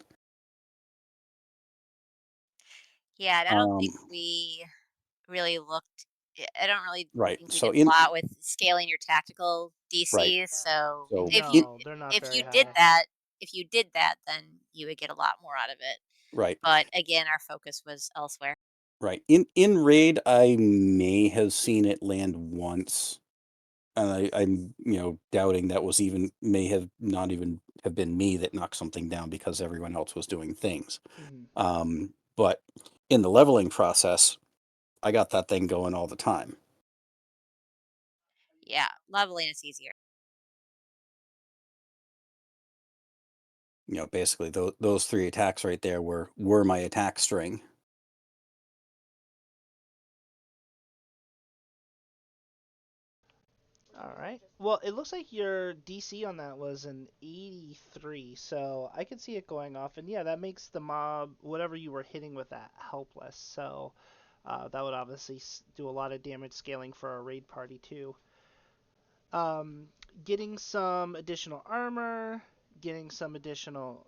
Yeah, and I don't Um think we really looked. I don't really right. think we So did in a lot with scaling your tactical right. DCs. So So if you in No, they're not if very you did high. that, then you would get a lot more out of it. right. But again, our focus was elsewhere. Right. In raid I may have seen it land once. And I'm, doubting that was even may have not even have been me that knocked something down because everyone else was doing things. Mhm. But in the leveling process, I got that thing going all the time. Yeah, leveling is easier. Basically those three attacks right there were my attack string. All right. Well, it looks like your DC on that was an 83, so I could see it going off. And yeah, that makes the mob, whatever you were hitting with that, helpless. So that would obviously do a lot of damage scaling for a raid party too. Um, getting some additional armor, getting some additional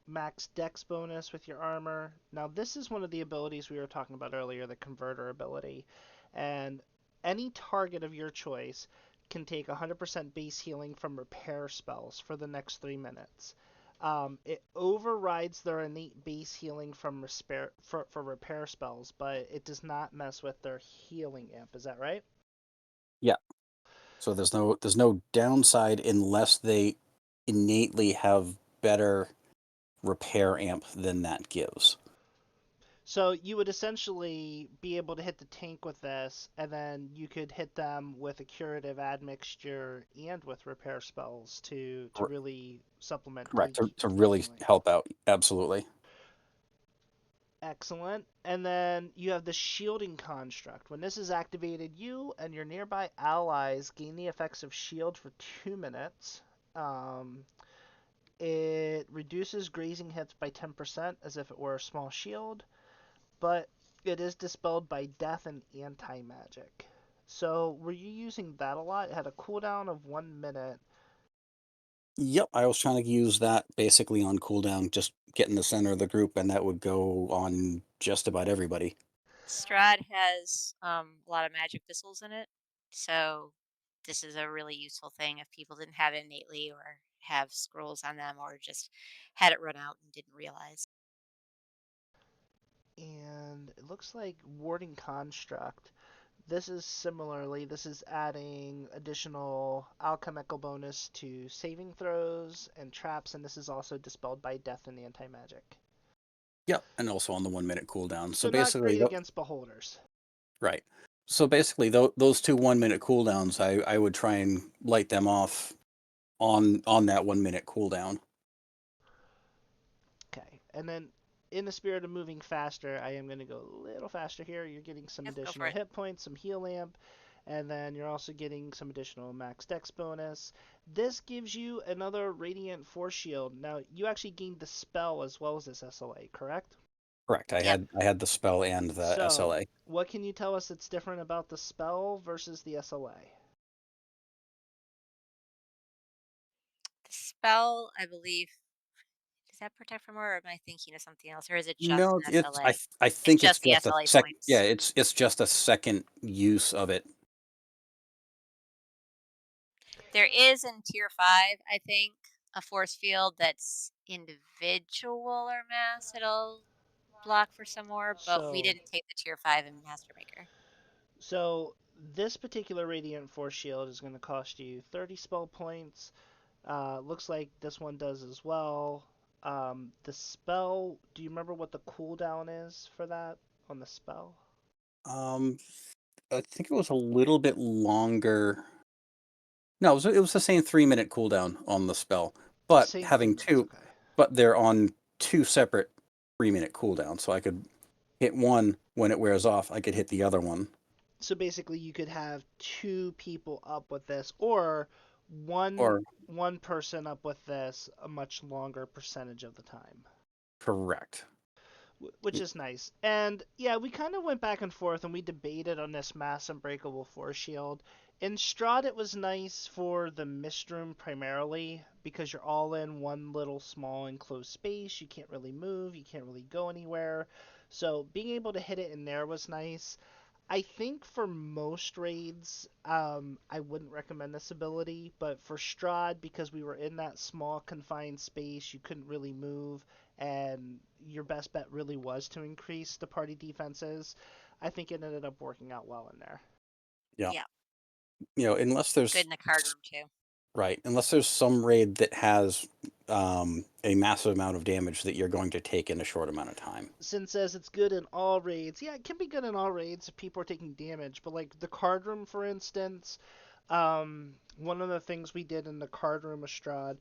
max dex bonus with your armor. Now, this is one of the abilities we were talking about earlier, the converter ability. And any target of your choice can take 100% base healing from repair spells for the next 3 minutes. It overrides their innate base healing from for repair spells, but it does not mess with their healing imp. Is that right? Yeah. So there's no downside unless they innately have better repair amp than that gives. So you would essentially be able to hit the tank with this, and then you could hit them with a curative admixture and with repair spells to really supplement Correct. tank To tank really healing. help out. Absolutely. Excellent. And then you have the shielding construct. When this is activated, you and your nearby allies gain the effects of shield for 2 minutes. Um, it reduces grazing hits by 10% as if it were a small shield, but it is dispelled by death and anti magic. So were you using that a lot? It had a cooldown of 1 minute. Yep, I was trying to use that basically on cooldown, just get in the center of the group, and that would go on just about everybody. Strahd has a lot of magic missiles in it, so this is a really useful thing if people didn't have it innately or have scrolls on them or just had it run out and didn't realize. And it looks like Warding Construct. This is similarly, this is adding additional alchemical bonus to saving throws and traps, and this is also dispelled by death and anti-magic. Yep, and also on the 1 minute cooldown. So So not basically, great against beholders. right. So basically, those two 1 minute cooldowns, I would try and light them off on that 1 minute cooldown. Okay, and then in the spirit of moving faster, I am going to go a little faster here. You're getting some Yep, go for additional it. hit points, some heal lamp, and then you're also getting some additional max dex bonus. This gives you another radiant force shield. Now, you actually gained the spell as well as this SLA, correct? Correct. I Yep. had the spell and the So, SLA. what can you tell us that's different about the spell versus the SLA? The spell, I believe, does that protect from more, or am I thinking of something else, or is it just No, an it's SLA? I It's think it's just the just a SLA sec. Yeah, points. it's just a second use of it. There is in tier 5, I think, a force field that's individual or mass. It'll block for some more, but we So, didn't take the tier 5 in Master Maker. so this particular radiant force shield is going to cost you 30 spell points. Looks like this one does as well. The spell, do you remember what the cooldown is for that on the spell? Um, I think it was a little bit longer. No, it was the same 3 minute cooldown on the spell, but Same 3 minutes, having okay. but they're on two separate 3 minute cooldowns. So I could hit one when it wears off. I could hit the other one. So basically, you could have two people up with this, or one Or one person up with this a much longer percentage of the time. correct. Which is nice. And yeah, we kind of went back and forth and we debated on this mass unbreakable force shield. In Strahd, it was nice for the mist room primarily because you're all in one little small enclosed space. You can't really move, you can't really go anywhere. So being able to hit it in there was nice. I think for most raids, I wouldn't recommend this ability, but for Strahd, because we were in that small confined space, you couldn't really move, and your best bet really was to increase the party defenses. I think it ended up working out well in there. Yeah. Yeah, Unless good there's in the card room too. right, unless there's some raid that has a massive amount of damage that you're going to take in a short amount of time. Sin says it's good in all raids. Yeah, it can be good in all raids if people are taking damage, but like the card room, for instance, one of the things we did in the card room of Strahd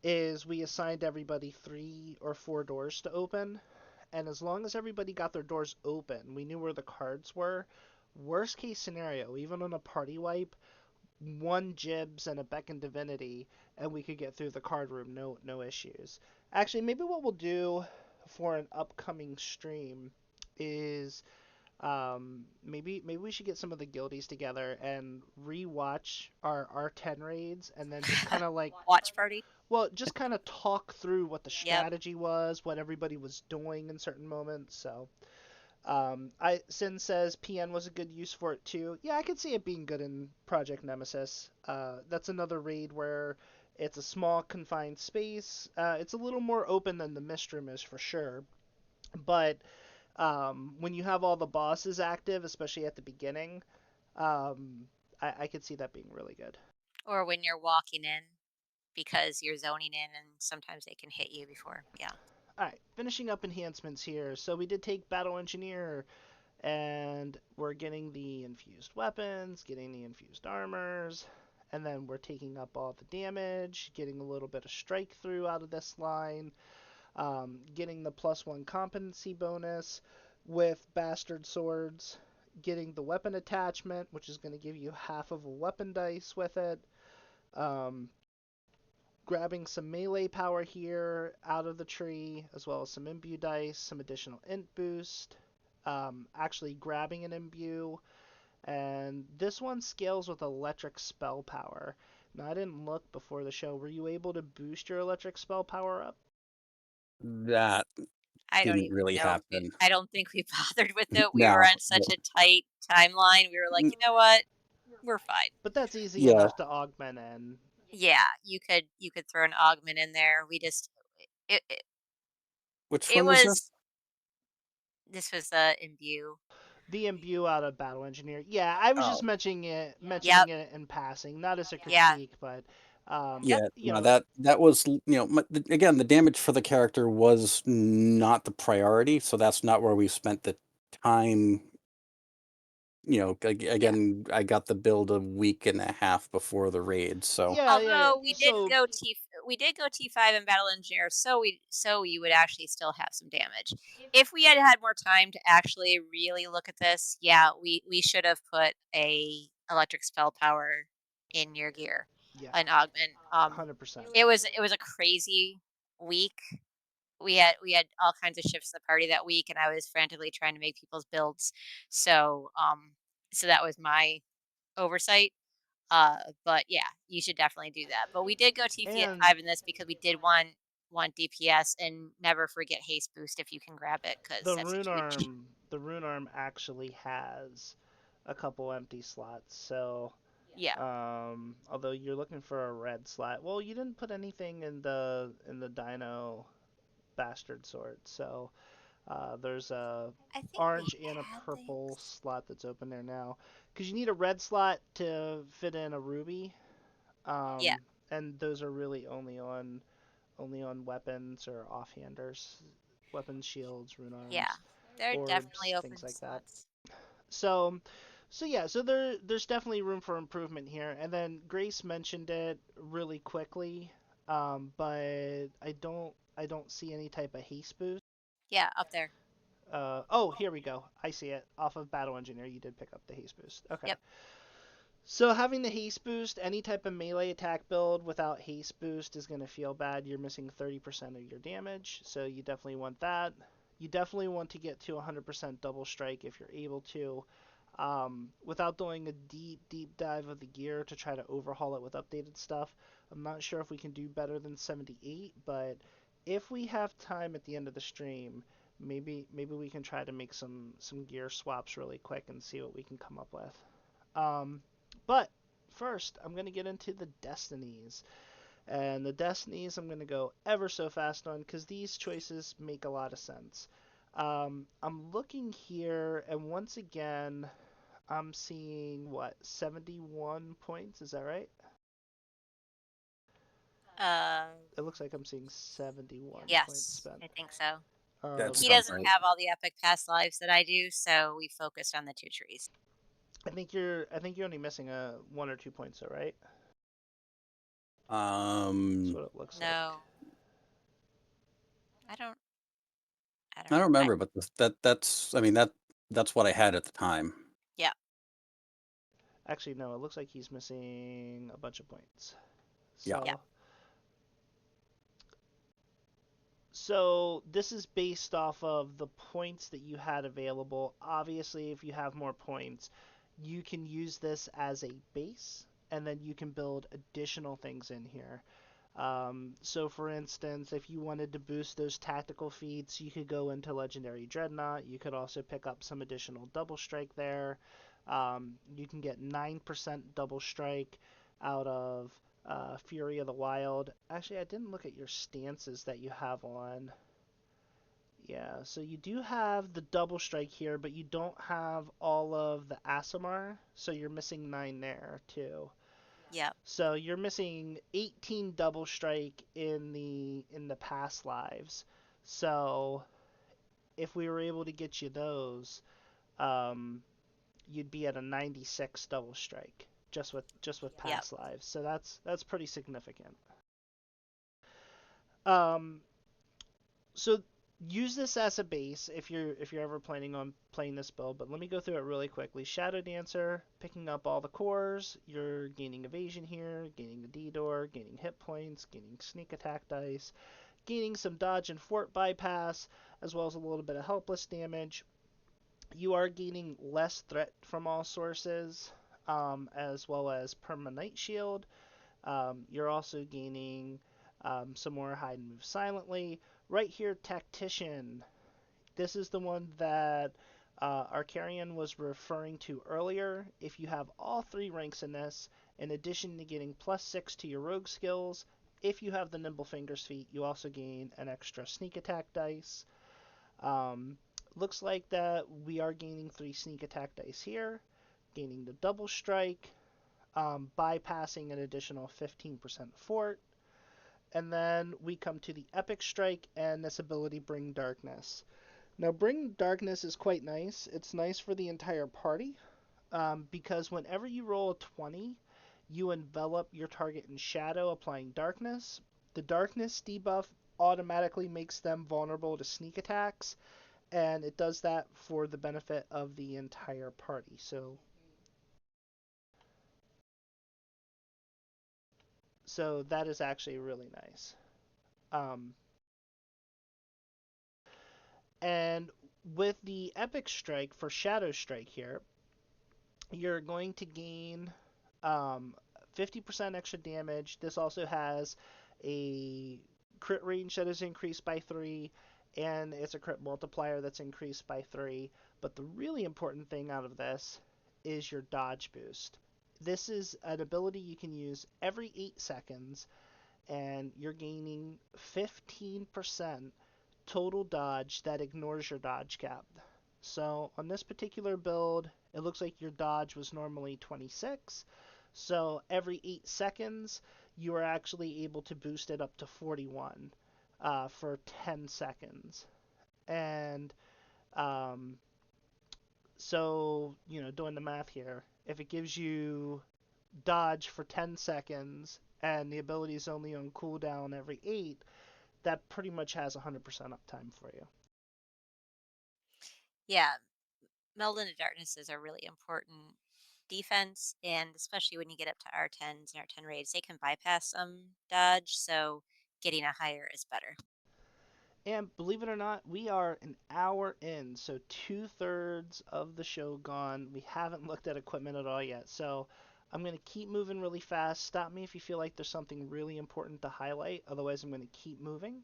is we assigned everybody 3 or 4 doors to open, and as long as everybody got their doors open, we knew where the cards were. Worst case scenario, even on a party wipe, one Jibs and a Beckon Divinity, and we could get through the card room, no issues. Actually, maybe what we'll do for an upcoming stream is maybe we should get some of the guildies together and rewatch our R10 raids, and then just kind of like, Watch party. well, just kind of talk through what the Yep. strategy was, what everybody was doing in certain moments. So, Sin says PN was a good use for it too. Yeah, I could see it being good in Project Nemesis. That's another raid where it's a small confined space. It's a little more open than the Mistrum is for sure, but when you have all the bosses active, especially at the beginning, I could see that being really good. Or when you're walking in because you're zoning in and sometimes they can hit you before. Yeah. Alright, finishing up enhancements here. So we did take Battle Engineer, and we're getting the infused weapons, getting the infused armors, and then we're taking up all the damage, getting a little bit of strike through out of this line, getting the +1 competency bonus with Bastard Swords, getting the weapon attachment, which is going to give you half of a weapon dice with it, um, grabbing some melee power here out of the tree, as well as some imbue dice, some additional int boost, actually grabbing an imbue, and and this one scales with electric spell power. Now, I didn't look before the show. Were you able to boost your electric spell power up? That I don't didn't even really know. happen. I don't think we bothered with it. We were No. on such a tight timeline. We were like, you know what? We're fine. But that's easy Yeah. enough to augment in. Yeah, you could throw an augment in there. We just it Which it one was was this? this was the imbue. The imbue out of Battle Engineer. Yeah, I was just Oh, mentioning Yep. it in passing, not as a Yeah. critique, but Yep. yeah. you No, know, that was again, the damage for the character was not the priority, so that's not where we spent the time. Yeah. Again, I got the build a week and a half before the raid, so yeah. Although So we did go T5 in Battle Engineer, so we would actually still have some damage. If we had had more time to actually really look at this, yeah, we should have put a electric spell power in your gear, yeah, an augment. 100%. It was a crazy week. We had all kinds of shifts in the party that week, and I was frantically trying to make people's builds. So that was my oversight. But yeah, you should definitely do that. But we did go And TF5 in this because we did want DPS, and never forget haste boost if you can grab it, because the that's rune huge. arm, the rune arm actually has a couple empty slots. So Yeah, although you're looking for a red slot, well, you didn't put anything in the Dino Bastard Sword, so there's a I think we orange and a had purple things. slot that's open there now. Because you need a red slot to fit in a ruby, Yeah, and those are really only on weapons or offhanders, weapons, shields, rune yeah, arms, there are orbs, definitely things open like that. slots. So, so there's definitely room for improvement here. And then Grace mentioned it really quickly, but I don't see any type of haste boost. Yeah, up there. Oh, here we go. I see it. Off of Battle Engineer, you did pick up the haste boost. Okay. Yep. So having the haste boost, any type of melee attack build without haste boost is going to feel bad. You're missing 30% of your damage, so you definitely want that. You definitely want to get to 100% double strike if you're able to, without doing a deep dive of the gear to try to overhaul it with updated stuff. I'm not sure if we can do better than 78, but if we have time at the end of the stream, maybe we can try to make some gear swaps really quick and see what we can come up with. But first, I'm going to get into the destinies. And the destinies I'm going to go ever so fast on because these choices make a lot of sense. I'm looking here, and once again, I'm seeing what, 71 points? Is that right? Uh, It looks like I'm seeing 71 points yes, spent. I think so. that He sounds doesn't right. have all the epic past lives that I do, so we focused on the two trees. I think you're only missing a 1 or 2 points, though, right? That's Um, what it looks like. No, I don't. I don't I know. don't remember, but that's what I had at the time. Yeah, Actually, no, it looks like he's missing a bunch of points. Yeah. yeah, So So this is based off of the points that you had available. Obviously, if you have more points, you can use this as a base, and then you can build additional things in here. So for instance, if you wanted to boost those tactical feats, you could go into Legendary Dreadnought. You could also pick up some additional double strike there. You can get 9% double strike out of Fury of the Wild. Actually, I didn't look at your stances that you have on. Yeah, so you do have the double strike here, but you don't have all of the Asimar, so you're missing 9 there too. yeah, So you're missing 18 double strike in the past lives. So if we were able to get you those, um, you'd be at a 96 double strike just with yeah, past lives. So that's pretty significant. Um, so use this as a base if you're ever planning on playing this build, but let me go through it really quickly. Shadow Dancer, picking up all the cores, you're gaining evasion here, gaining the D-door, gaining hit points, gaining sneak attack dice, gaining some dodge and fort bypass, as well as a little bit of helpless damage. You are gaining less threat from all sources. as well as Permanite Shield. You're also gaining some more Hide and Move Silently. Right here, Tactician. This is the one that Arcarian was referring to earlier. If you have all 3 ranks in this, in addition to getting +6 to your rogue skills, if you have the Nimble Fingers feat, you also gain an extra sneak attack dice. Um, Looks like that we are gaining 3 sneak attack dice here, gaining the double strike, bypassing an additional 15% fort. And then we come to the epic strike and this ability, Bring Darkness. Now, Bring Darkness is quite nice. It's nice for the entire party because whenever you roll a 20, you envelop your target in shadow, applying darkness. The darkness debuff automatically makes them vulnerable to sneak attacks, and it does that for the benefit of the entire party. So that is actually really nice. Um, and with the epic strike for Shadow Strike here, you're going to gain 50% extra damage. This also has a crit range that is increased by 3, and it's a crit multiplier that's increased by 3. But the really important thing out of this is your dodge boost. This is an ability you can use every 8 seconds, and you're gaining 15% total dodge that ignores your dodge cap. So on this particular build, it looks like your dodge was normally 26. So every 8 seconds, you are actually able to boost it up to 41 for 10 seconds. And um, so, doing the math here, if it gives you dodge for 10 seconds and the ability is only on cooldown every 8, that pretty much has 100% uptime for you. Yeah, Meld into Darkness is a really important defense, and especially when you get up to R10s and R10 raids, they can bypass some dodge, so getting a higher is better. And believe it or not, we are an hour in, so 2/3 of the show gone. We haven't looked at equipment at all yet, so I'm going to keep moving really fast. Stop me if you feel like there's something really important to highlight, otherwise, I'm going to keep moving.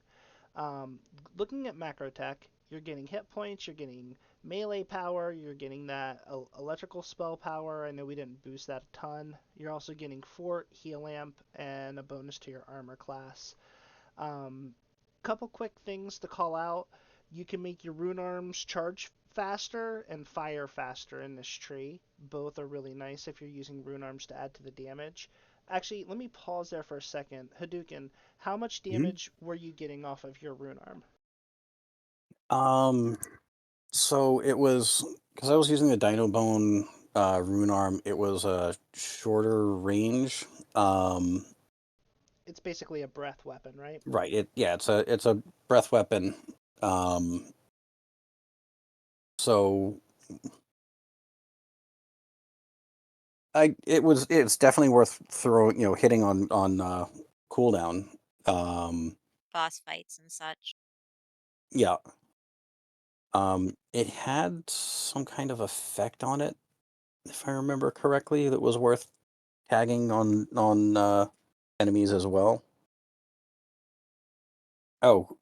Um, Looking at macro tech, you're getting hit points, you're getting melee power, you're getting that electrical spell power. I know we didn't boost that a ton. You're also getting fort, heal amp, and a bonus to your armor class. Couple quick things to call out. You can make your rune arms charge faster and fire faster in this tree. Both are really nice if you're using rune arms to add to the damage. Actually, let me pause there for a second. Hadouken, how much Mhm. damage were you getting off of your rune arm? Um, so it was because I was using the Dino Bone rune arm. It was a shorter range. Um, It's basically a breath weapon, right? right. It's a breath weapon. Um, so it's definitely worth throwing hitting on cooldown. Um, Boss fights and such. yeah. It had some kind of effect on it, if I remember correctly, that was worth tagging on enemies as well. Oh,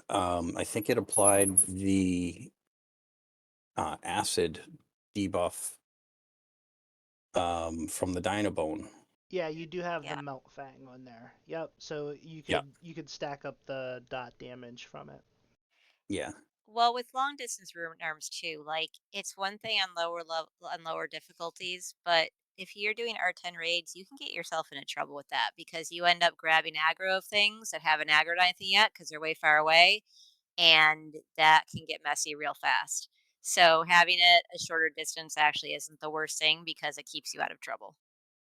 I think it applied the acid debuff from the Dynabone. Yeah, you do have the Yeah. melt fang on there. Yep. So you Yeah, could stack up the dot damage from it. yeah, Well, with long distance rune arms too, like it's one thing on lower level on lower difficulties, but if you're doing R10 raids, you can get yourself into trouble with that because you end up grabbing aggro of things that haven't aggroed anything yet because they're way far away, and that can get messy real fast. So having it a shorter distance actually isn't the worst thing because it keeps you out of trouble.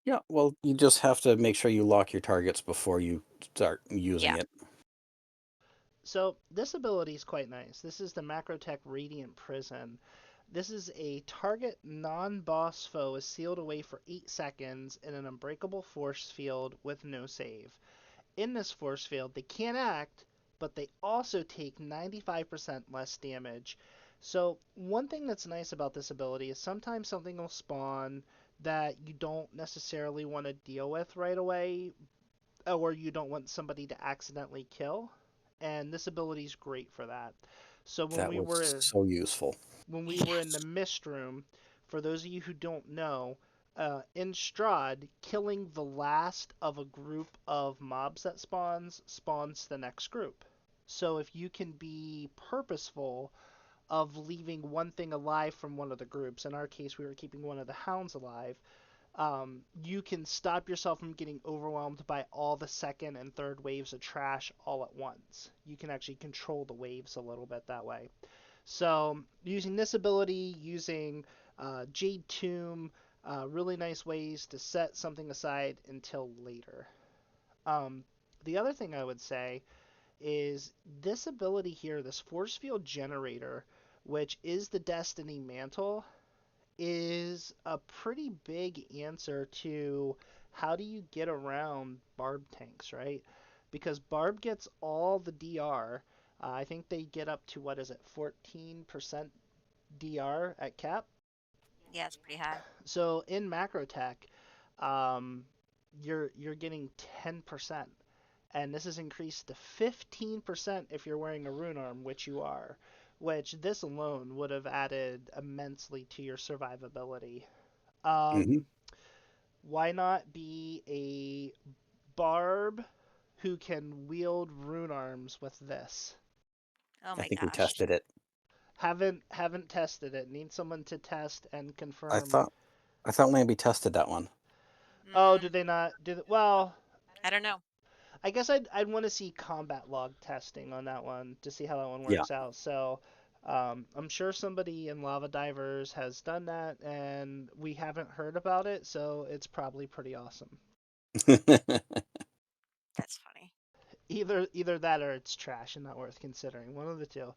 yeah. Well, you just have to make sure you lock your targets before you start using Yeah. it. So this ability is quite nice. This is the Macrotech Radiant Prison. This is a target non-boss foe is sealed away for 8 seconds in an unbreakable force field with no save. In this force field, they can't act, but they also take 95% less damage. So one thing that's nice about this ability is sometimes something will spawn that you don't necessarily want to deal with right away, or you don't want somebody to accidentally kill. And this ability is great for that. So That was so useful. when we were in the Yes. mist room, for those of you who don't know, in Strahd, killing the last of a group of mobs that spawns the next group. So if you can be purposeful of leaving one thing alive from one of the groups, in our case we were keeping one of the hounds alive, you can stop yourself from getting overwhelmed by all the second and third waves of trash all at once. You can actually control the waves a little bit that way. So using this ability, using Jade Tomb, really nice ways to set something aside until later. Um, the other thing I would say is this ability here, this force field generator, which is the Destiny Mantle, is a pretty big answer to how do you get around Barb tanks, right? Because Barb gets all the DR. I think they get up to, what is it, 14% DR at cap. Yeah, it's pretty high. So in macro tech, um, you're getting 10%, and this is increased to 15% if you're wearing a rune arm, which you are, which this alone would have added immensely to your survivability. Hmm. Um, why not be a barb who can wield rune arms with this? Oh I my think we gosh. tested it. Haven't tested it. Need someone to test and I confirm. thought I thought Lamby tested that one. Oh, Mm, did they not? Well, I don't know. I guess I'd want to see combat log testing on that one to see how that one Yeah. works out. So I'm sure somebody in Lava Divers has done that, and we haven't heard about it, so it's probably pretty awesome. That's funny. Either that or it's trash and not worth considering. One of the two.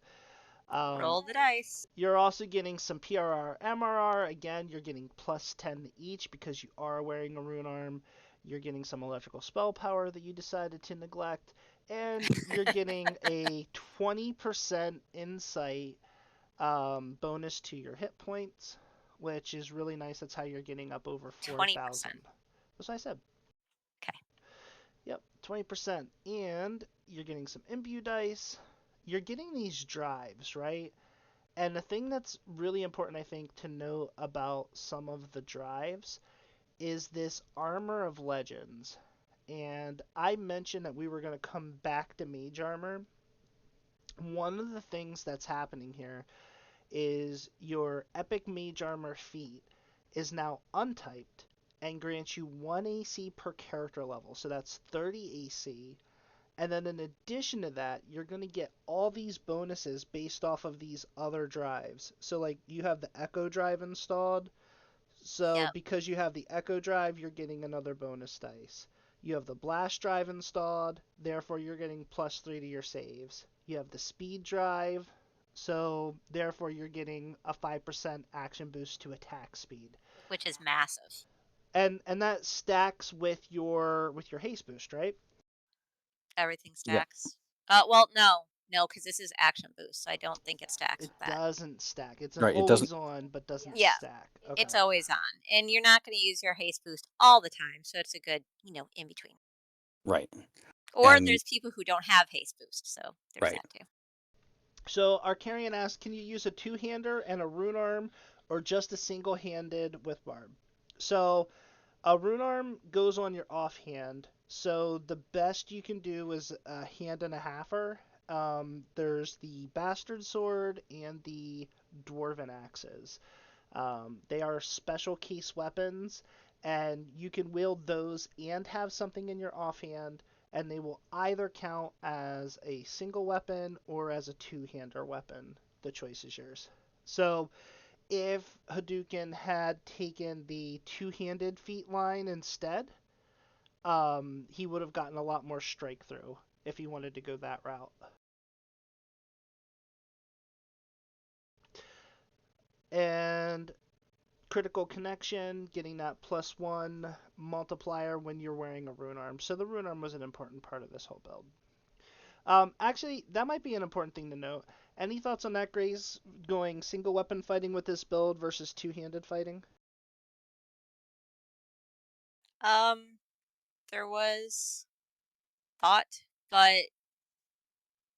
Um, Roll the dice. you're also getting some PRR, MRR. Again, you're getting plus 10 each because you are wearing a rune arm. You're getting some electrical spell power that you decided to neglect. And you're getting a 20% insight bonus to your hit points, which is really nice. That's how you're getting up over 4,000. 20%. That's what I said. Okay. Yep, 20%. And you're getting some imbue dice. You're getting these drives, right? And the thing that's really important, I think, to note about some of the drives is this Armor of Legends. And I mentioned that we were going to come back to Mage Armor. One of the things that's happening here is your Epic Mage Armor feat is now untyped and grants you 1 AC per character level. So that's 30 AC. And then in addition to that, you're going to get all these bonuses based off of these other drives. So like you have the Echo drive installed. So Yep. because you have the Echo drive, you're getting another bonus dice. You have the Blast drive installed, therefore you're getting plus 3 to your saves. You have the Speed drive, so therefore you're getting a 5% action boost to attack speed. Which is massive. And that stacks with your haste boost, right? Everything Yep. stacks. Well, no. No, because this is action boost, so I don't think it stacks It with that. doesn't stack. It's an Right. It doesn't. always on, but doesn't Yeah, stack. Okay. it's always on. And you're not going to use your haste boost all the time, so it's a good, in between. Right. Or And there's people who don't have haste boost, so there's right. that too. So Arcarian asks, can you use a two-hander and a rune arm, or just a single-handed with barb? So a rune arm goes on your offhand. So the best you can do is a hand and a halfer. There's the bastard sword and the dwarven axes. They are special case weapons, and you can wield those and have something in your offhand, and they will either count as a single weapon or as a two-hander weapon. The choice is yours. So if Hadouken had taken the two-handed feat line instead, he would have gotten a lot more strike through if he wanted to go that route. And critical connection, getting that +1 multiplier when you're wearing a rune arm. So the rune arm was an important part of this whole build. Actually, that might be an important thing to note. Any thoughts on that, Grace? Going single weapon fighting with this build versus two-handed fighting? There was thought, but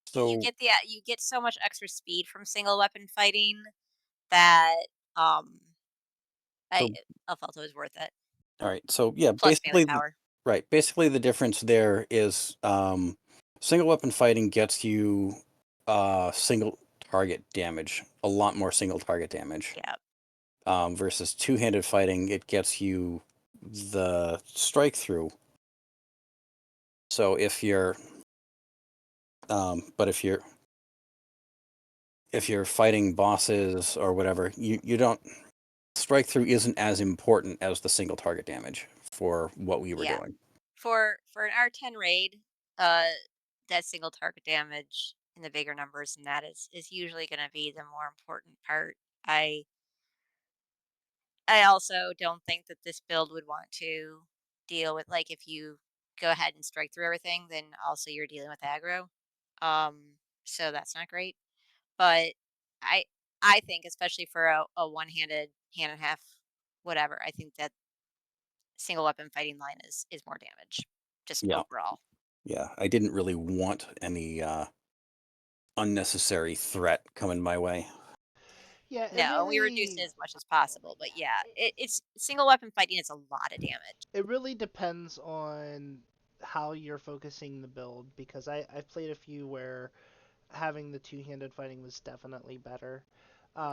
So, you get so much extra speed from single weapon fighting that um I so I felt it was worth it. all right. So yeah, Plus melee basically, power. right. Basically, the difference there is single weapon fighting gets you single target damage, a lot more single target damage. Yeah. Versus two-handed fighting, it gets you the strike through. So but if you're fighting bosses or whatever, you don't strike through isn't as important as the single target damage for what we were Yeah. doing. For an R10 raid, uh that single target damage in the bigger numbers and that is usually going to be the more important part. I I also don't think that this build would want to deal with like if you go ahead and strike through everything, then also you're dealing with aggro. So that's not great. But I I think especially for a one-handed hand and a half whatever, I think that single weapon fighting line is more damage just Yeah, overall. yeah. I didn't really want any unnecessary threat coming my way. Yeah, it No, we reduce it really as much as possible, but yeah, it's single weapon fighting is a lot of damage. it really depends on how you're focusing the build because I've played a few where having the two-handed fighting was definitely better.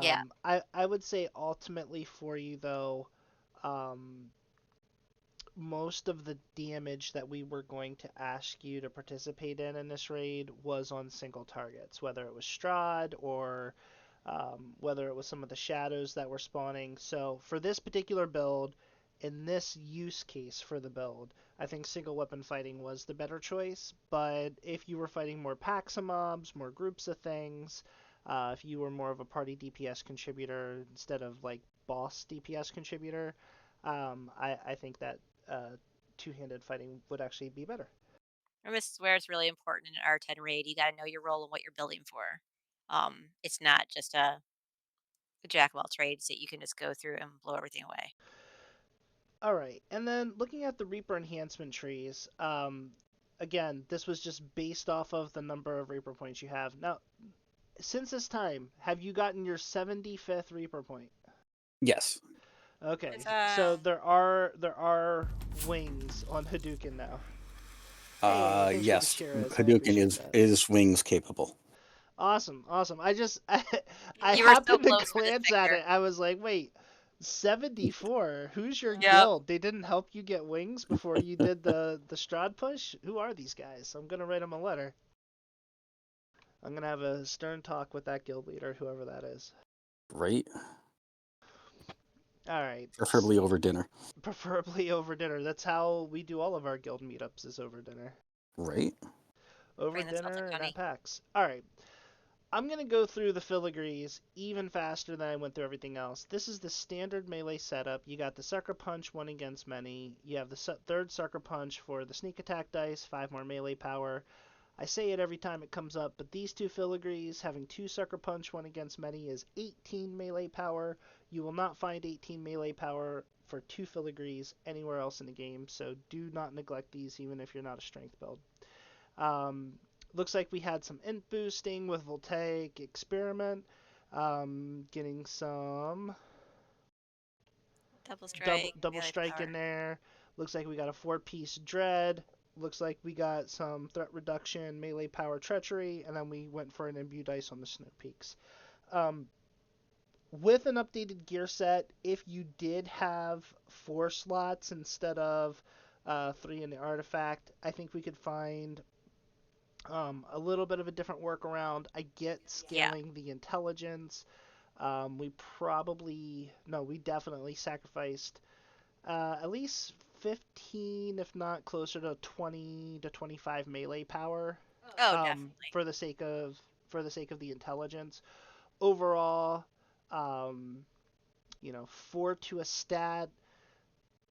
Yeah, I would say ultimately for you though, um, most of the damage that we were going to ask you to participate in this raid was on single targets, whether it was Strahd or whether it was some of the shadows that were spawning. So for this particular build, in this use case for the build, I think single weapon fighting was the better choice. But if you were fighting more packs of mobs, more groups of things, if you were more of a party DPS contributor instead of like boss DPS contributor, I think that uh, two-handed fighting would actually be better. and this is where it's really important in an R10 raid. You got to know your role and what you're building for. It's not just a jack of all trades that you can just go through and blow everything away. All right, and then looking at the Reaper enhancement trees, again, this was just based off of the number of Reaper points you have. Now, since this time, have you gotten your 75th Reaper point? Yes. Okay, It's so there are wings on Hadouken now. Hey, thanks for the Yes. cheers. I Hadouken appreciate that. is wings capable. Awesome, awesome. I you were so happened to close for this glance at picture. it. I was like, wait, 74. Who's your Yep. guild? They didn't help you get wings before you did the Strahd push? Who are these guys? I'm gonna write them a letter. I'm gonna have a stern talk with that guild leader, whoever that is. Right? All right, Preferably over dinner. preferably over dinner. That's how we do all of our guild meetups is over dinner. Right? Over Bring the Celtic dinner and at honey. PAX. All right. I'm going to go through the filigrees even faster than I went through everything else. This is the standard melee setup. You got the Sucker Punch, one against many. You have the third Sucker Punch for the sneak attack dice, 5 more melee power. I say it every time it comes up, but these two filigrees, having 2 Sucker Punch, one against many, is 18 melee power. You will not find 18 melee power for 2 filigrees anywhere else in the game, so do not neglect these even if you're not a strength build. Um, looks like we had some int boosting with Voltaic Experiment, getting some Double double strike, double melee strike in power. there. Looks like we got a 4-piece dread. Looks like we got some threat reduction, melee power, treachery, and then we went for an imbue dice on the snow peaks. Um, with an updated gear set, if you did have 4 slots instead of 3 in the artifact, I think we could find a little bit of a different workaround. I get Yeah. scaling the intelligence. We probably, no, we definitely sacrificed at least 15, if not closer to 20 to 25 melee power Oh, definitely. for the sake of the intelligence. Overall, um, 4 to a stat.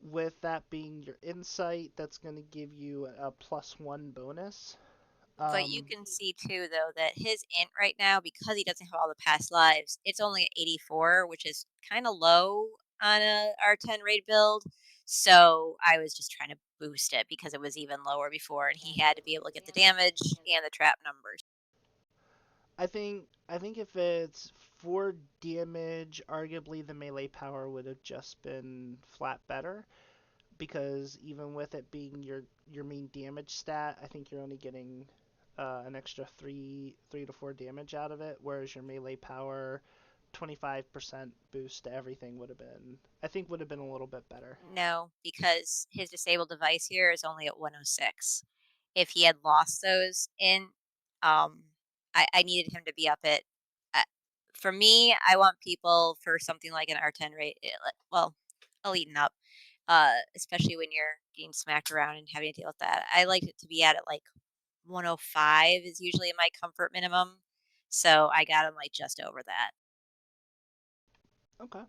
With that being your insight, that's going to give you a +1 bonus. But you Um, can see too, though, that his int right now, because he doesn't have all the past lives, it's only at 84, which is kind of low on a R10 raid build. So I was just trying to boost it because it was even lower before, and he had to be able to get the damage and the trap numbers. I think if it's for damage, arguably the melee power would have just been flat better, because even with it being your main damage stat, I think you're only getting an extra three to four damage out of it, whereas your melee power 25% boost to everything would have been a little bit better. No, because his disabled device here is only at 106. If he had lost those in, I needed him to be up at. Uh, for me, I want people for something like an R10 rate, well, elite and up, especially when you're getting smacked around and having to deal with that. I like it to be at like 105 is usually my comfort minimum, so I got him like just over that. Okay.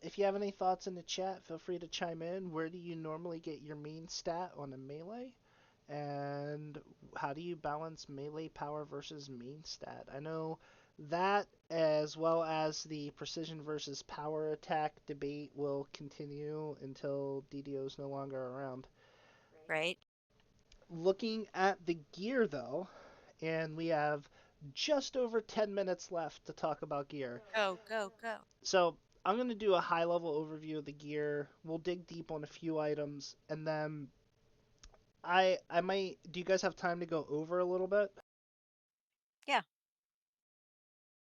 If you have any thoughts in the chat, feel free to chime in. Where do you normally get your main stat on a melee? And how do you balance melee power versus main stat? I know that, as well as the precision versus power attack debate, will continue until DDO is no longer around. Right? Looking at the gear, though, and we have just over 10 minutes left to talk about gear. Go, go, go. So I'm going to do a high level overview of the gear. We'll dig deep on a few items, and then I might. Do you guys have time to go over a little bit? Yeah.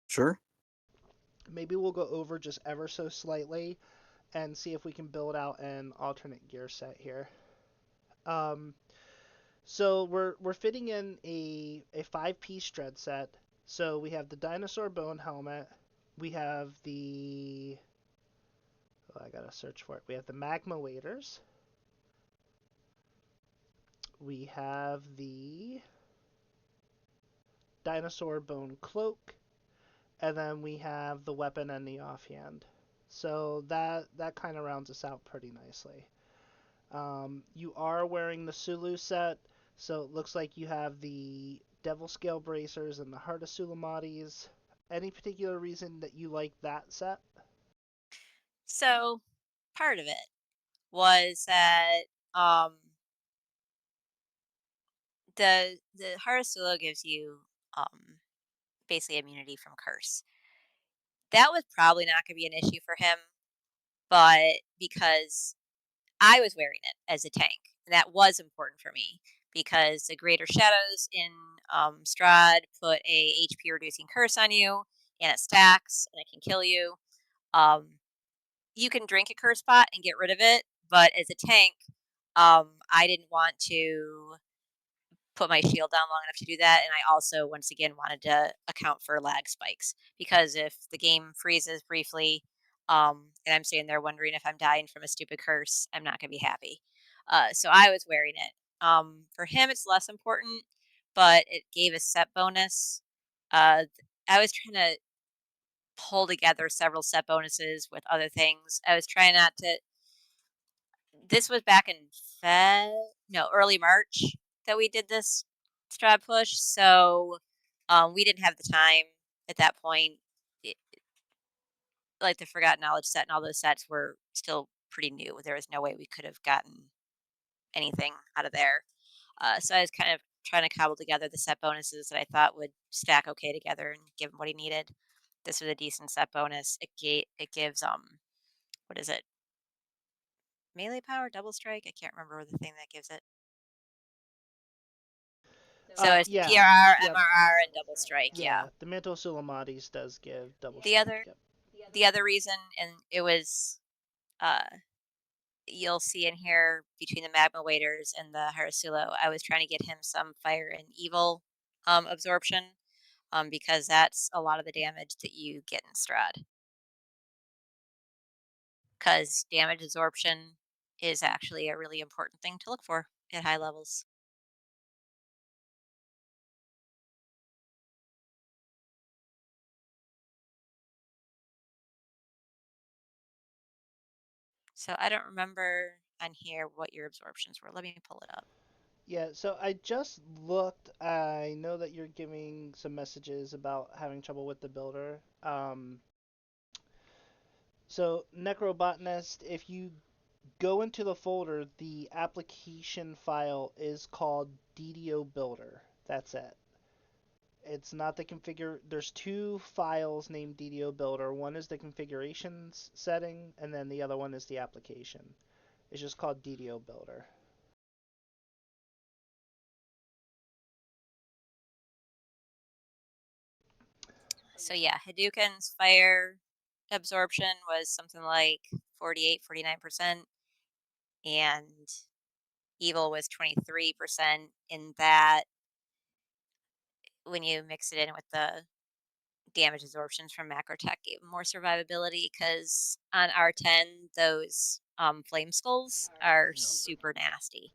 Sure. Maybe we'll go over just ever so slightly and see if we can build out an alternate gear set here. Um, so we're fitting in a 5-piece Strahd set. So we have the dinosaur bone helmet. We have the I gotta search for it. We have the magma waders. We have the dinosaur bone cloak, and then we have the weapon and the offhand. So that kind of rounds us out pretty nicely. You are wearing the Sulu set, so it looks like you have the Devil Scale bracers and the Heart of Sulamadis. Any particular reason that you like that set? So part of it was that um the Harasula gives you basically immunity from curse. That was probably not going to be an issue for him, but because I was wearing it as a tank, that was important for me because the Greater Shadows in Strahd put a HP reducing curse on you, and it stacks and it can kill you. Um, you can drink a curse pot and get rid of it, but as a tank, I didn't want to put my shield down long enough to do that. And I also, once again, wanted to account for lag spikes because if the game freezes briefly, and I'm sitting there wondering if I'm dying from a stupid curse, I'm not going to be happy. So I was wearing it. For him, it's less important, but it gave a set bonus. I was trying to pull together several set bonuses with other things. I was trying not to. This was back in early March that we did this Strahd push. So we didn't have the time at that point. It, like the Forgotten Knowledge set and all those sets were still pretty new. There was no way we could have gotten anything out of there. So I was kind of trying to cobble together the set bonuses that I thought would stack okay together and give him what he needed. This was a decent set bonus. It gives what is it? Melee power, double strike. I can't remember the thing that gives it. So it's Yeah, PRR, yeah, MRR, and double strike. Yeah. yeah. The Mantle Sulamadis does give double The strike. other Yep. the other reason, and it was you'll see in here between the magma waders and the Harasulo, I was trying to get him some fire and evil absorption, because that's a lot of the damage that you get in Strahd. Because damage absorption is actually a really important thing to look for at high levels. So I don't remember on here what your absorptions were. Let me pull it up. Yeah, so I just looked. I know that you're giving some messages about having trouble with the builder. So Necrobotanist, if you go into the folder. The application file is called DDO Builder. That's it. It's not the configure. There's two files named DDO Builder. One is the configurations setting, and then the other one is the application. It's just called DDO Builder. So yeah, Hadouken's fire absorption was something like 48, 49%, and Evil was 23%. In that, when you mix it in with the damage absorptions from Macrotech, gave more survivability because on R10, those flame skulls are super nasty.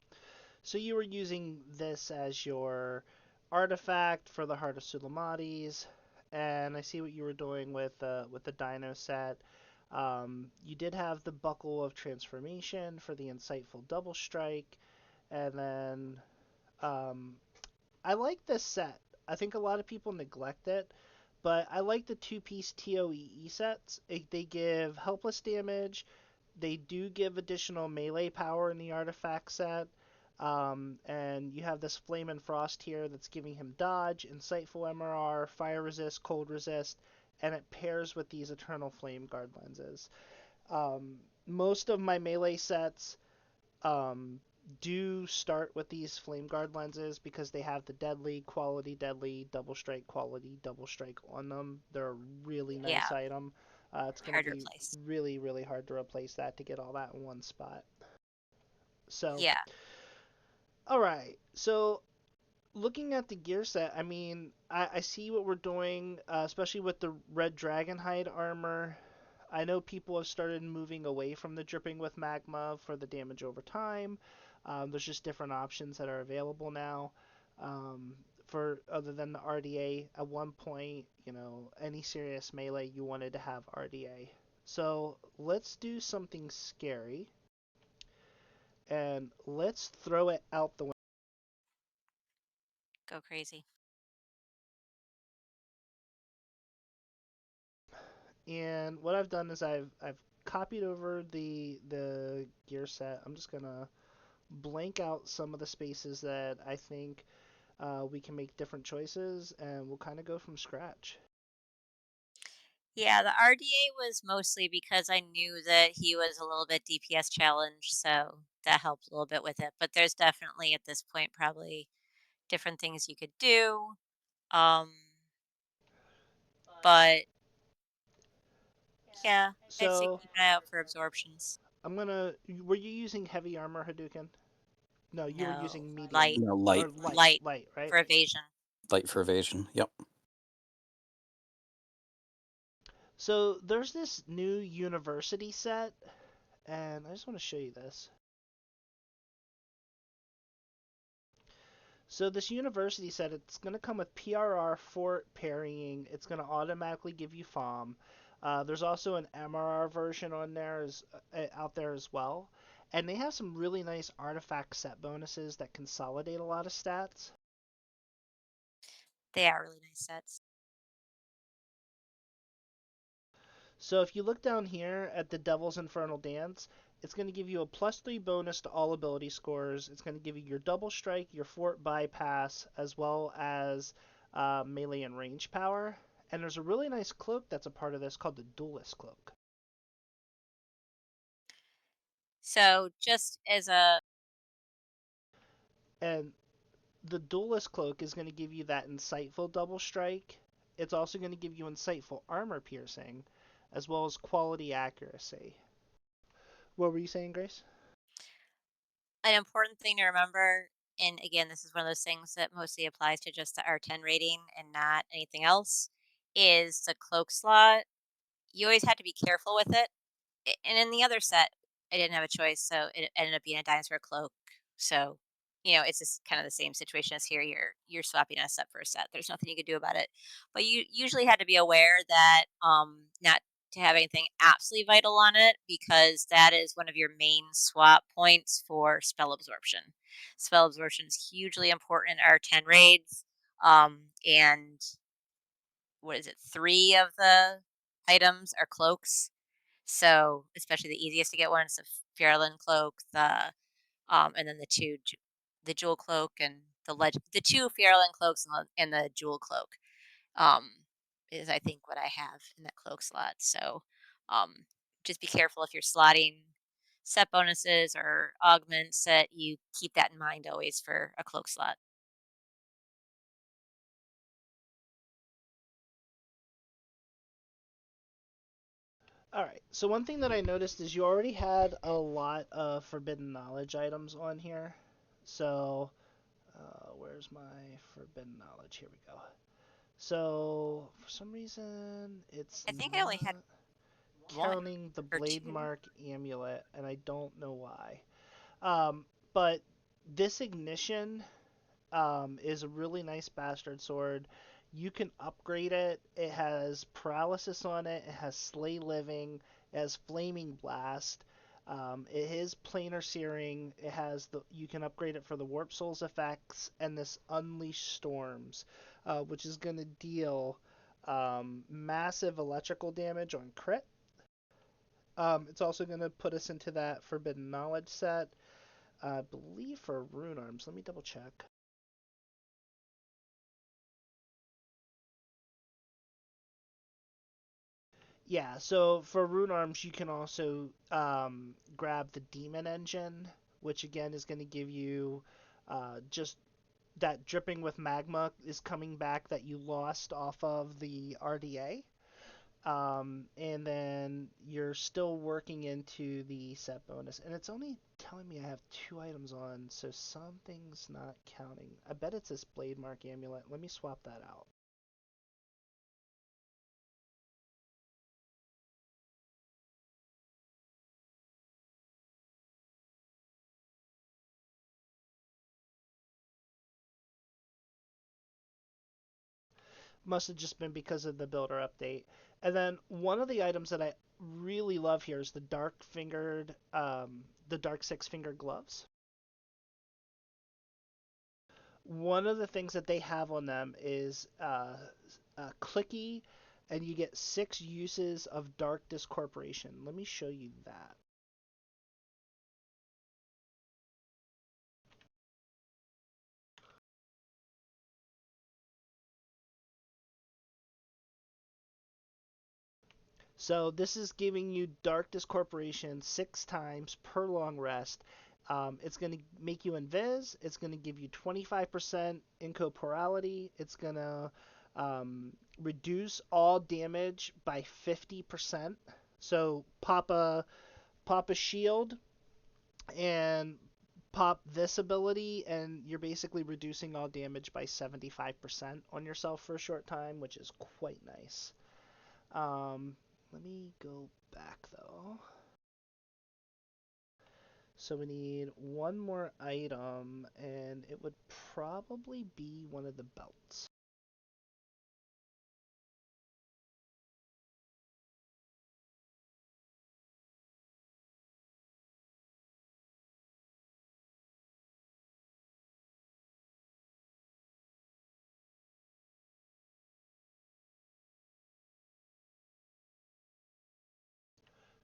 So you were using this as your artifact for the Heart of Sulamatis, and I see what you were doing with the Dino set. You did have the Buckle of Transformation for the Insightful Double Strike, and then um, I like this set. I think a lot of people neglect it, but I like the two-piece TOEE sets. They give helpless damage. They do give additional melee power in the artifact set. And you have this Flame and Frost here that's giving him dodge, insightful MRR, fire resist, cold resist, and it pairs with these Eternal Flame Guard lenses. Most of my melee sets um, do start with these Flame Guard lenses because they have the deadly, double strike quality, double strike on them. They're a really Yeah, nice item. It's going to hard to be replace. really, really hard to replace that to get all that in one spot. So, Yeah, all right. So, looking at the gear set, I mean, I see what we're doing, especially with the red dragon hide armor. I know people have started moving away from the dripping with magma for the damage over time. There's just different options that are available now. For other than the RDA, at one point, any serious melee, you wanted to have RDA. So let's do something scary, and let's throw it out the window. go crazy. And what I've done is I've copied over the gear set. I'm just gonna blank out some of the spaces that I think we can make different choices, and we'll kind of go from scratch. Yeah, the RDA was mostly because I knew that he was a little bit DPS challenged, so that helped a little bit with it. But there's definitely at this point probably different things you could do. Um, but yeah, I'd say So keep an eye out for absorptions. I'm gonna. Were you using heavy armor, Hadouken? No, you were No, using medium light, No, light. or light, light light, right? for evasion. Light for evasion. Yep. So there's this new university set, and I just want to show you this. So this university set, it's going to come with PRR fort parrying. It's going to automatically give you FOM. There's also an MRR version on there out there as well. And they have some really nice artifact set bonuses that consolidate a lot of stats. They are really nice sets. So if you look down here at the Devil's Infernal Dance, it's going to give you a +3 bonus to all ability scores. It's going to give you your double strike, your fort bypass, as well as melee and range power. And there's a really nice cloak that's a part of this called the Duelist Cloak. So just as a And the Duelist Cloak is going to give you that insightful double strike. It's also going to give you insightful armor piercing, as well as quality accuracy. What were you saying, Grace? an important thing to remember, and again, this is one of those things that mostly applies to just the R10 rating and not anything else, is the cloak slot. You always have to be careful with it. And in the other set, I didn't have a choice, so it ended up being a dinosaur cloak. So, it's just kind of the same situation as here. You're swapping a set for a set. There's nothing you could do about it. But you usually had to be aware that not to have anything absolutely vital on it because that is one of your main swap points for spell absorption. Spell absorption is hugely important in our 10 raids. And what is it? 3 of the items are cloaks. So, especially the easiest to get one, so Fairland cloak, and then the jewel cloak and the two Fairland cloaks and the jewel cloak. Um, is I think what I have in that cloak slot. So, um, just be careful if you're slotting set bonuses or augments that you keep that in mind always for a cloak slot. All right. So one thing that I noticed is you already had a lot of forbidden knowledge items on here. So where's my forbidden knowledge? Here we go. So for some reason it's I think I only had not one counting the or blade two. mark amulet, and I don't know why. But this ignition is a really nice bastard sword. You can upgrade it. It has paralysis on it. It has slay living. It has flaming blast. It is planar searing. It has the you can upgrade it for the warp souls effects and this unleash storms, which is going to deal massive electrical damage on crit. It's also going to put us into that forbidden knowledge set. I believe for rune arms. Let me double check. Yeah, so for rune arms, you can also grab the demon engine, which again is going to give you just that dripping with magma is coming back that you lost off of the RDA. And then you're still working into the set bonus. And it's only telling me I have 2 items on, so something's not counting. I bet it's this blade mark amulet. Let me swap that out. Must have just been because of the builder update. And then one of the items that I really love here is the dark six finger gloves. One of the things that they have on them is clicky, and you get 6 uses of dark discorporation. Let me show you that. So this is giving you Dark Discorporation 6 times per long rest. It's going to make you invis. It's going to give you 25% incorporality. It's going to reduce all damage by 50%. So pop a shield and pop this ability, and you're basically reducing all damage by 75% on yourself for a short time, which is quite nice. Um, Let me go back though. So we need one more item, and it would probably be one of the belts.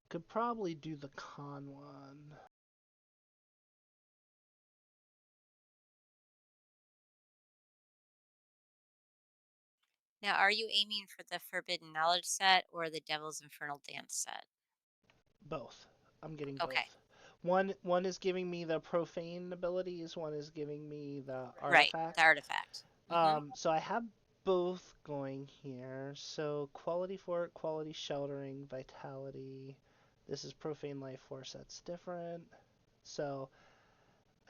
Could probably do the con one. Now, are you aiming for the Forbidden Knowledge set or the Devil's Infernal Dance set? Both. I'm getting Okay, both. One is giving me the profane abilities, one is giving me the right, the artifact. artifact. Mm-hmm. So I have both going here. So quality fort, quality sheltering, vitality. This is profane life force. That's different. So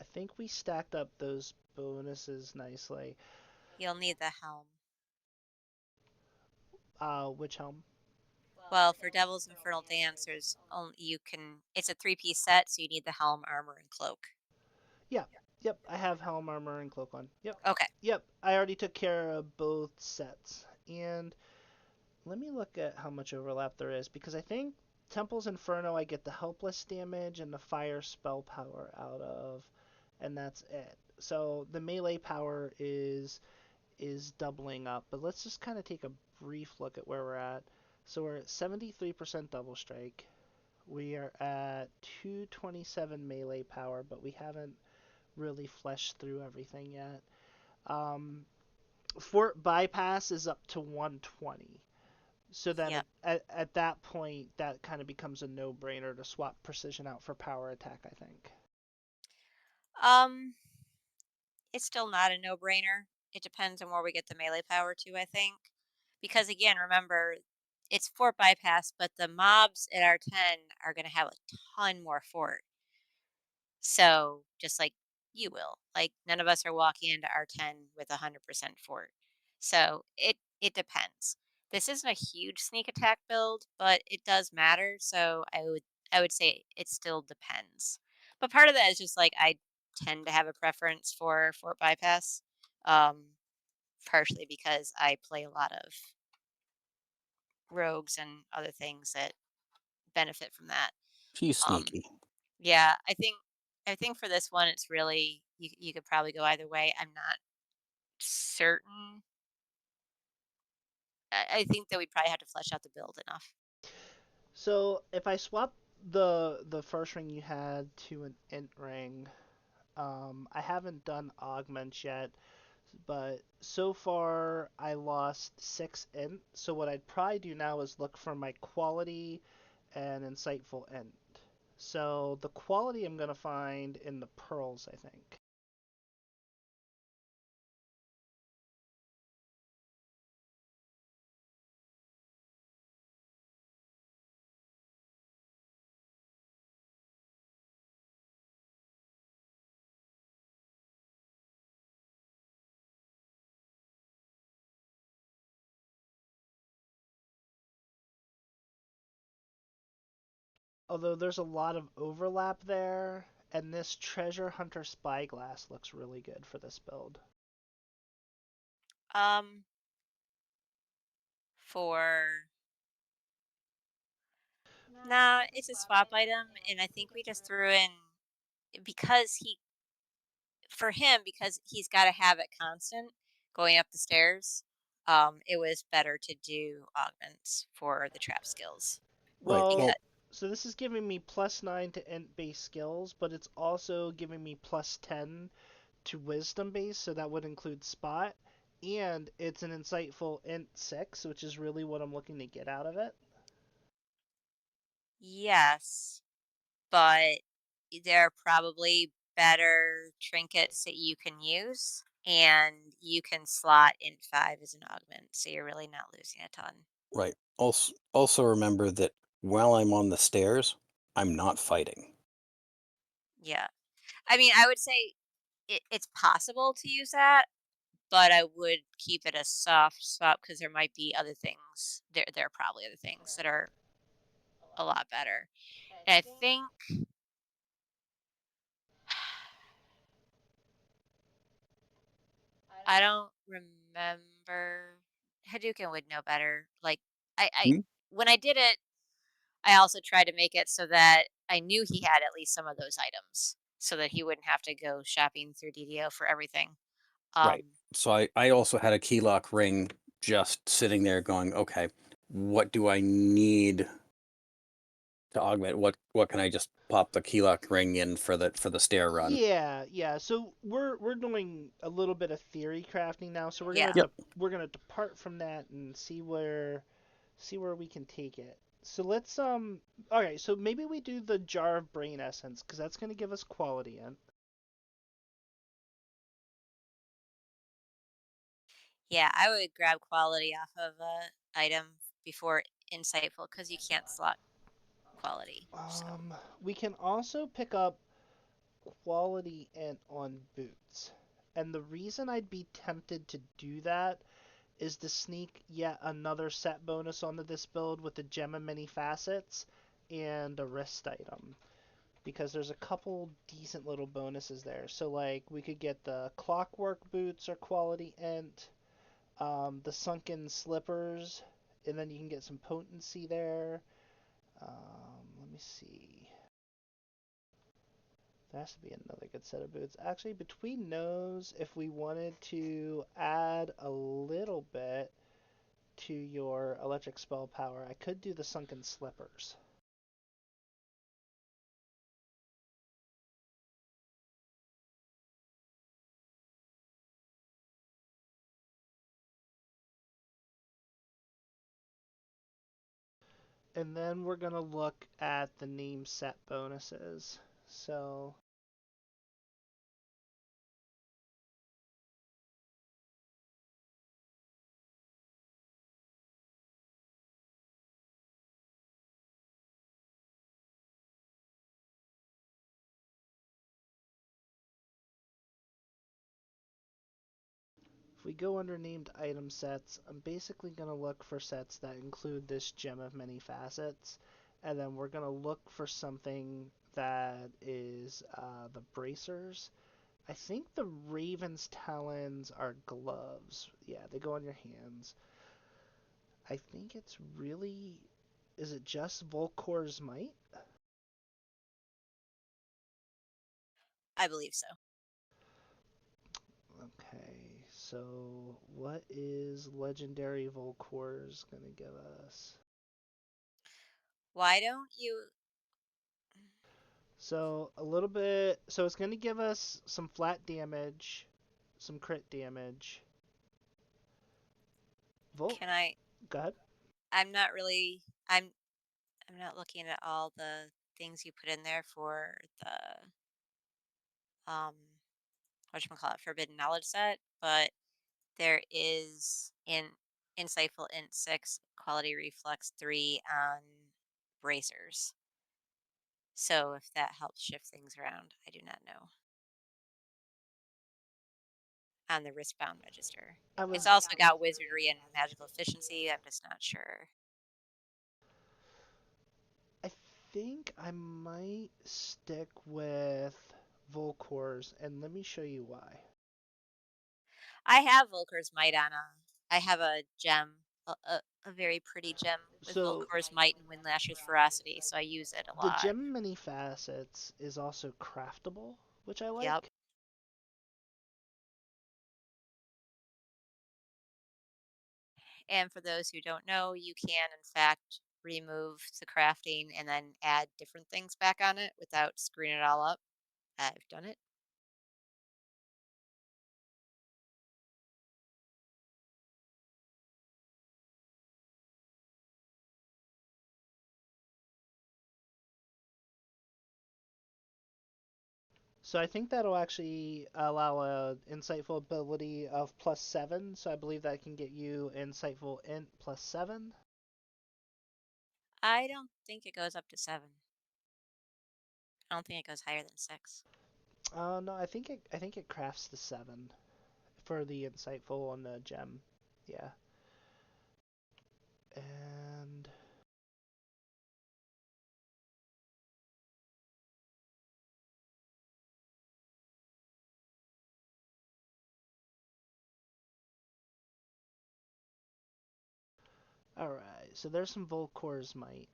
I think we stacked up those bonuses nicely. You'll need the helm. Which helm? Well, for Devil's Infernal Dance, it's a three-piece set, so you need the helm, armor, and cloak. Yeah. Yep. I have helm, armor, and cloak on. Yep. Okay. Yep. I already took care of both sets. And let me look at how much overlap there is, because I think Temple's Inferno I get the helpless damage and the fire spell power out of, and that's it. So the melee power is doubling up. But let's just kind of take a brief look at where we're at. So we're at 73% double strike. We are at 227 melee power, but we haven't really fleshed through everything yet. Um, Fort Bypass is up to 120. So then Yep. at that point, that kind of becomes a no-brainer to swap precision out for power attack, I think. Um, it's still not a no-brainer. It depends on where we get the melee power to, I think. Because again, remember, it's fort bypass, but the mobs at R10 are going to have a ton more fort. So just like you will, like none of us are walking into R10 with 100% fort. So it depends. This isn't a huge sneak attack build, but it does matter. So I would say it still depends. But part of that is just like I tend to have a preference for fort bypass, um, partially because I play a lot of rogues and other things that benefit from that. She's Um, sneaky. yeah, I think for this one, it's really you could probably go either way. I'm not certain. I think that we probably have to flesh out the build enough. So if I swap the first ring you had to an int ring, I haven't done augments yet, but so far I lost 6 int. So what I'd probably do now is look for my quality and insightful int. So the quality I'm gonna find in the pearls, I think. Although there's a lot of overlap there, and this treasure hunter spyglass looks really good for this build. Um, for Nah, it's a swap item, and I think we just threw in because for him because he's got to have it constant going up the stairs. It was better to do augments for the trap skills Right. Well, because Well, so this is giving me +9 to int base skills, but it's also giving me +10 to wisdom base, so that would include spot. And it's an insightful int 6, which is really what I'm looking to get out of it. yes, but there are probably better trinkets that you can use, and you can slot in 5 as an augment, so you're really not losing a ton. right. Also remember that while I'm on the stairs, I'm not fighting. Yeah. I mean, I would say it's possible to use that, but I would keep it a soft swap because there might be other things. There are probably other things that are a lot better. And I think I don't remember. Hadouken would know better. Like I Hmm? when I did it, I also tried to make it so that I knew he had at least some of those items, so that he wouldn't have to go shopping through DDO for everything. Right. Um, So I also had a key lock ring just sitting there going, okay, what do I need to augment? What can I just pop the key lock ring in for the stair run? Yeah, yeah. So we're doing a little bit of theory crafting now. So yeah. Yep. we're gonna depart from that and see where we can take it. So let's okay, so maybe we do the jar of brain essence because that's gonna give us quality in. Yeah, I would grab quality off of a item before insightful because you can't slot quality. So We can also pick up quality in on boots. And the reason I'd be tempted to do that is to sneak yet another set bonus onto this build with the gem of many facets and a wrist item. Because there's a couple decent little bonuses there. So like we could get the clockwork boots or quality int, the sunken slippers, and then you can get some potency there. Let me see. There has to be another good set of boots. Actually, between those, if we wanted to add a little bit to your electric spell power, I could do the sunken slippers. And then we're going to look at the name set bonuses. So if we go under named item sets, I'm basically going to look for sets that include this gem of many facets. And then we're going to look for something that is the bracers. I think the Raven's Talons are gloves. Yeah, they go on your hands. I think it's really. Is it just Volkor's Might? I believe so. Okay, so what is Legendary Volkor's gonna give us? Why don't you? So a little bit. So it's gonna give us some flat damage, some crit damage. Vol. Can I? Go ahead. I'm not really. I'm not looking at all the things you put in there for the whatchamacallit, forbidden knowledge set, but there is in insightful int 6 quality reflex 3 on bracers. So if that helps shift things around, I do not know. On the wristbound register. I It's was. also got wizardry and magical efficiency. I'm just not sure. I think I might stick with Volkor's, and let me show you why. I have Volker's Might on a. I have a gem, a very pretty gem with So Volker's Might and Windlasher's Ferocity, so I use it a the lot. gem many facets is also craftable, which I Yep. like. And for those who don't know, you can, in fact, remove the crafting and then add different things back on it without screwing it all up. I've done it. So I think that'll actually allow a insightful ability of +7. So I believe that can get you insightful int +7. I don't think it goes up to 7. I don't think it goes higher than 6. No, I think it crafts the 7 for the insightful on the gem. Yeah. And all right, so there's some Volkor's Might.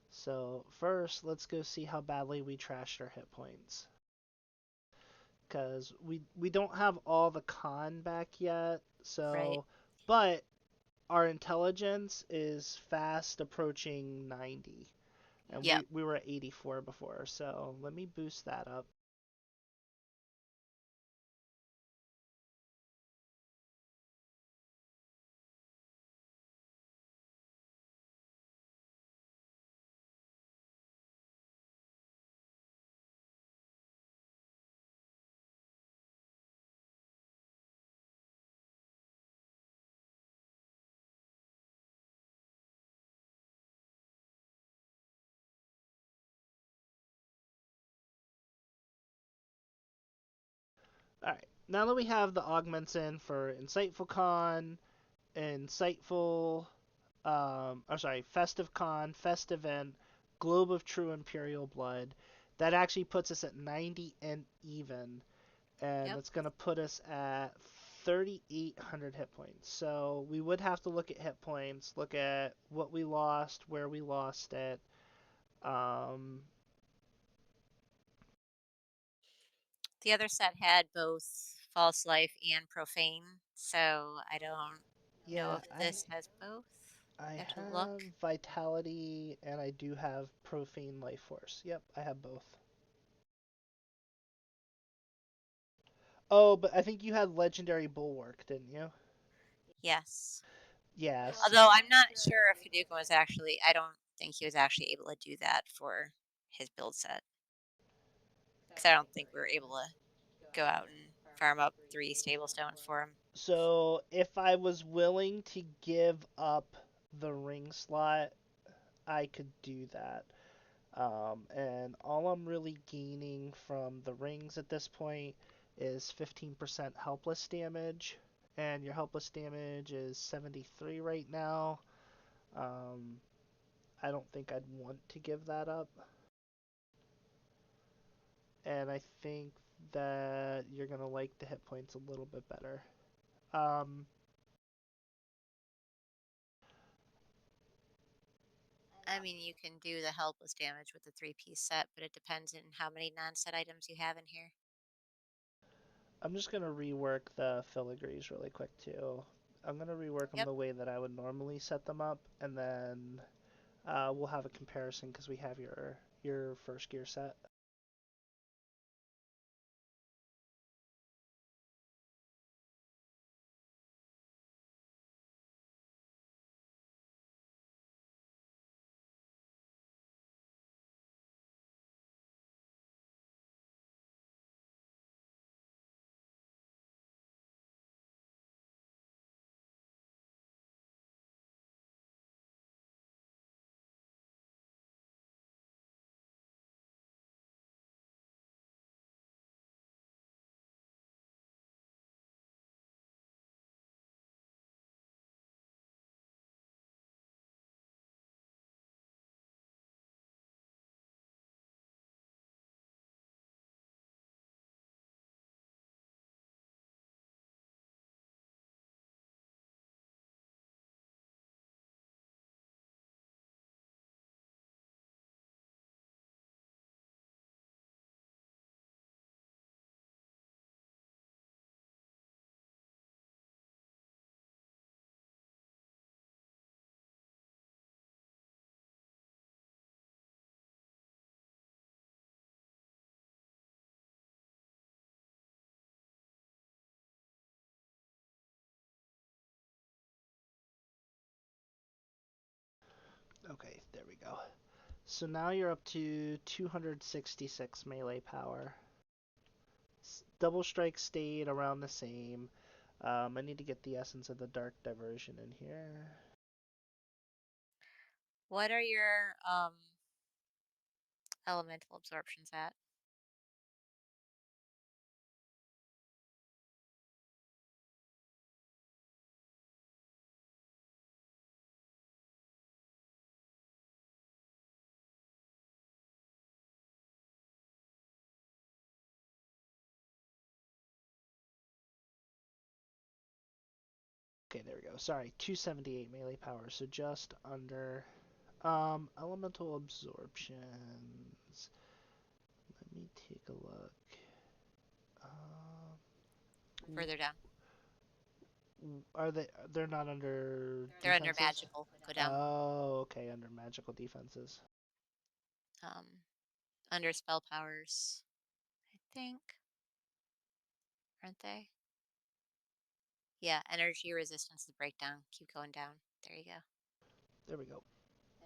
So first, let's go see how badly we trashed our hit points. Because we don't have all the con back yet. Right. So, but our intelligence is fast approaching 90. And Yep. we were at 84 before. So let me boost that up. All right. Now that we have the augments in for Insightful Con, Insightful, I'm sorry, Festive Con, Festive Event, Globe of True Imperial Blood, that actually puts us at 90 and even, and Yep. that's going to put us at 3,800 hit points. So we would have to look at hit points, look at what we lost, where we lost it. Um, The other set had both false life and profane, so I don't know yeah, if this has both. I I have to look. have Vitality and I do have Profane Life Force. Yep, I have both. Oh, but I think you had Legendary Bulwark, didn't you? Yes. Yes. Although I'm not sure if Hadouken was actually, I don't think he was actually able to do that for his build set. Because I don't think we were able to go out and farm up 3 stable stones for him. So if I was willing to give up the ring slot, I could do that. And all I'm really gaining from the rings at this point is 15% helpless damage, and your helpless damage is 73 right now. I don't think I'd want to give that up. And I think that you're gonna like the hit points a little bit better. Um, I mean, you can do the helpless damage with the 3-piece set, but it depends on how many non-set items you have in here. I'm just gonna rework the filigrees really quick too. I'm gonna rework them Yep. the way that I would normally set them up, and then we'll have a comparison because we have your first gear set. Okay, there we go. So now you're up to 266 melee power. Double strike stayed around the same. I need to get the essence of the dark diversion in here. What are your elemental absorptions at? Okay, there we go. Sorry, 278 melee power, so just under. Elemental absorptions. Let me take a look. Further down. Are they? They're not under They're under defenses? magical. Go down one. Oh, okay, under magical defenses. Um, under spell powers, I think. Aren't they? Yeah, energy resistance is breakdown. Keep going down. There you go. There we go.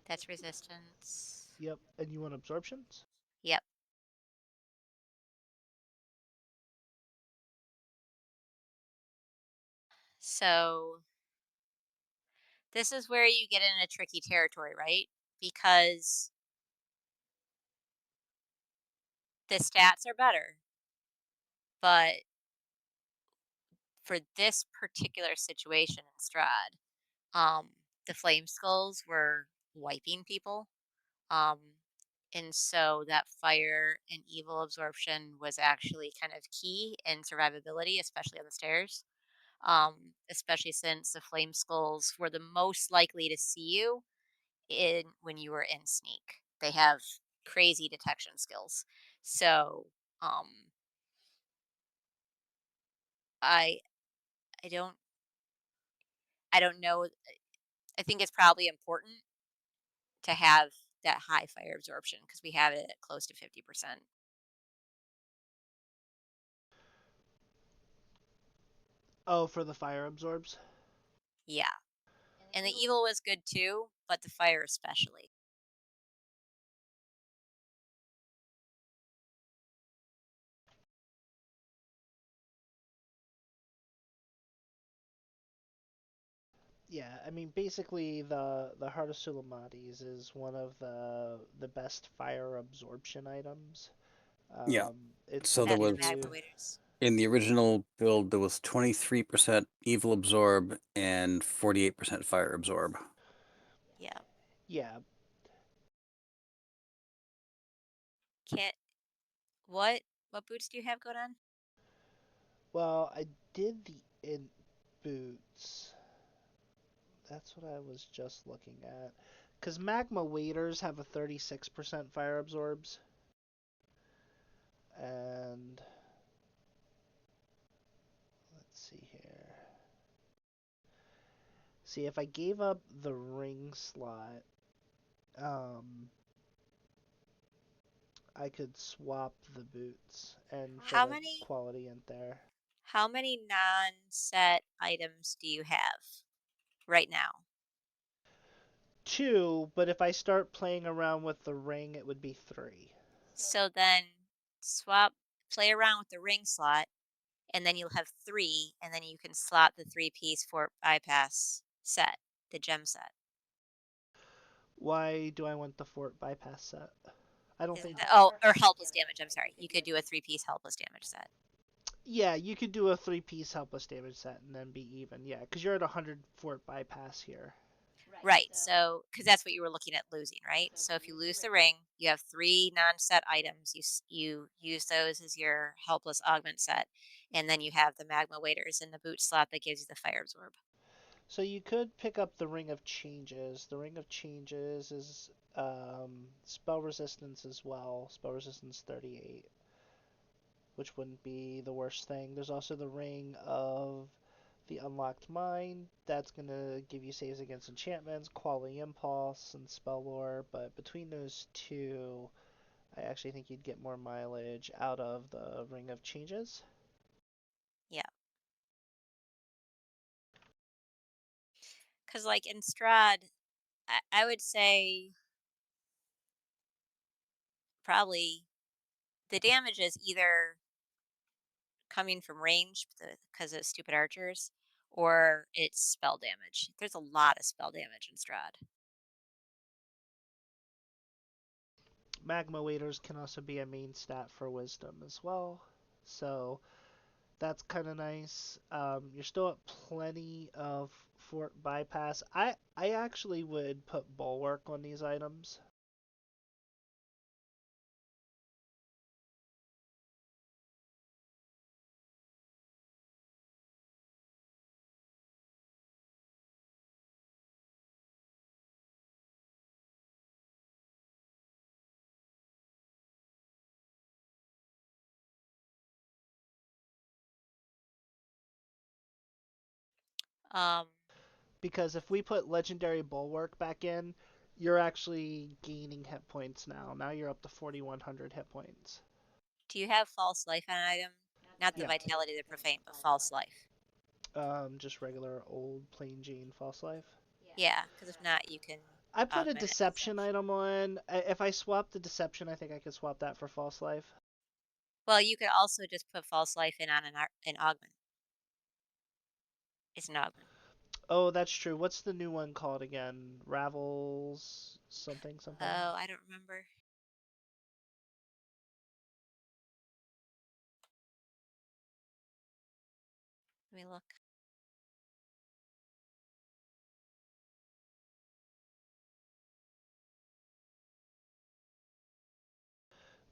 That's resistance. Yep, and you want absorptions? Yep. So this is where you get in a tricky territory, right? Because the stats are better, but for this particular situation in Strahd, um, the flame skulls were wiping people. Um, and so that fire and evil absorption was actually kind of key in survivability, especially on the stairs. Especially since the flame skulls were the most likely to see you in when you were in sneak. They have crazy detection skills. So um, I I don't I don't know. I think it's probably important to have that high fire absorption because we have it at close to 50%. Oh, for the fire absorbs? Yeah. And the evil was good too, but the fire especially. Yeah, I mean basically the Heart of Sulamates is one of the best fire absorption items. Yeah. It's So gonna there And the give was magma you waders. in the original build there was 23% evil absorb and 48% fire absorb. Yeah. yeah. Can't. What boots do you have going on? Well, I did the in boots. That's what I was just looking at. Because magma waders have a 36% fire absorbs. And let's see here. See, if I gave up the ring slot, um, I could swap the boots and for How the many quality in there. how many non-set items do you have right now? Two, but if I start playing around with the ring, it would be three. So then play around with the ring slot, and then you'll have three, and then you can slot the three-piece for bypass set, the gem set. Why do I want the fort bypass set? I don't Isn't think. that, oh, or helpless damage, I'm sorry. You could do a three-piece helpless damage set. Yeah, you could do a three-piece helpless damage set and then be even. Yeah, because you're at 100 fort bypass here. Right. So, because that's what you were looking at losing, right? So if you lose the ring, you have three non-set items. You use those as your helpless augment set, and then you have the magma waders in the boot slot that gives you the fire absorb. So you could pick up the Ring of Changes. The Ring of Changes is spell resistance as well. Spell resistance 38, which wouldn't be the worst thing. There's also the Ring of the Unlocked Mind. That's going to give you saves against enchantments, Quality Impulse, and Spell Lore. But between those two, I actually think you'd get more mileage out of the Ring of Changes. Yeah. Because like in Strahd, I would say probably the damage is either coming from range because of stupid archers, or it's spell damage. There's a lot of spell damage in Strahd. Magma Waders can also be a main stat for Wisdom as well. So that's kind of nice. You're still at plenty of fort bypass. I actually would put bulwark on these items. Um, Because if we put legendary bulwark back in, you're actually gaining hit points now. Now you're up to 4100 hit points. do you have false life on an item? Not the Yeah. vitality of the profane, but false life. Just regular old plain Jane false life. Yeah, because if not, you can I put a augment it. deception item on. If I swap the deception, I think I could swap that for false life. Well, you could also just put false life in on an augment. It's an augment. Oh, that's true. What's the new one called again? Ravels something something. Oh, I don't remember. Let me look.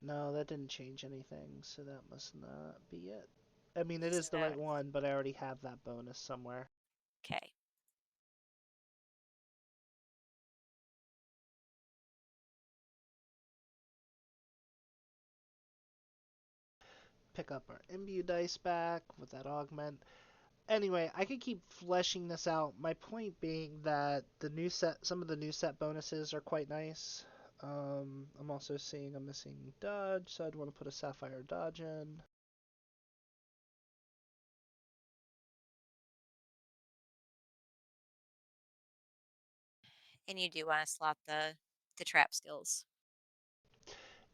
No, that didn't change anything, so that must not be it. I mean, it is the So, right one, but I already have that bonus somewhere. okay. Pick up our imbue dice back with that augment. Anyway, I could keep fleshing this out. My point being that the new set, some of the new set bonuses are quite nice. I'm also seeing a missing dodge, so I'd want to put a sapphire dodge in. And you do want to slot the trap skills.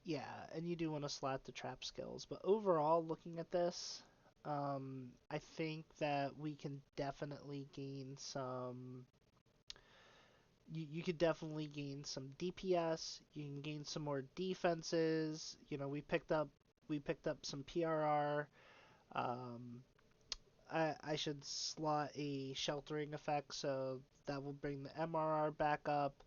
Yeah, and you do want to slot the trap skills, but overall, looking at this, I think that we can definitely gain some you could definitely gain some DPS. You can gain some more defenses. We picked up some PRR. Um, I should slot a sheltering effect, so that will bring the MRR back up.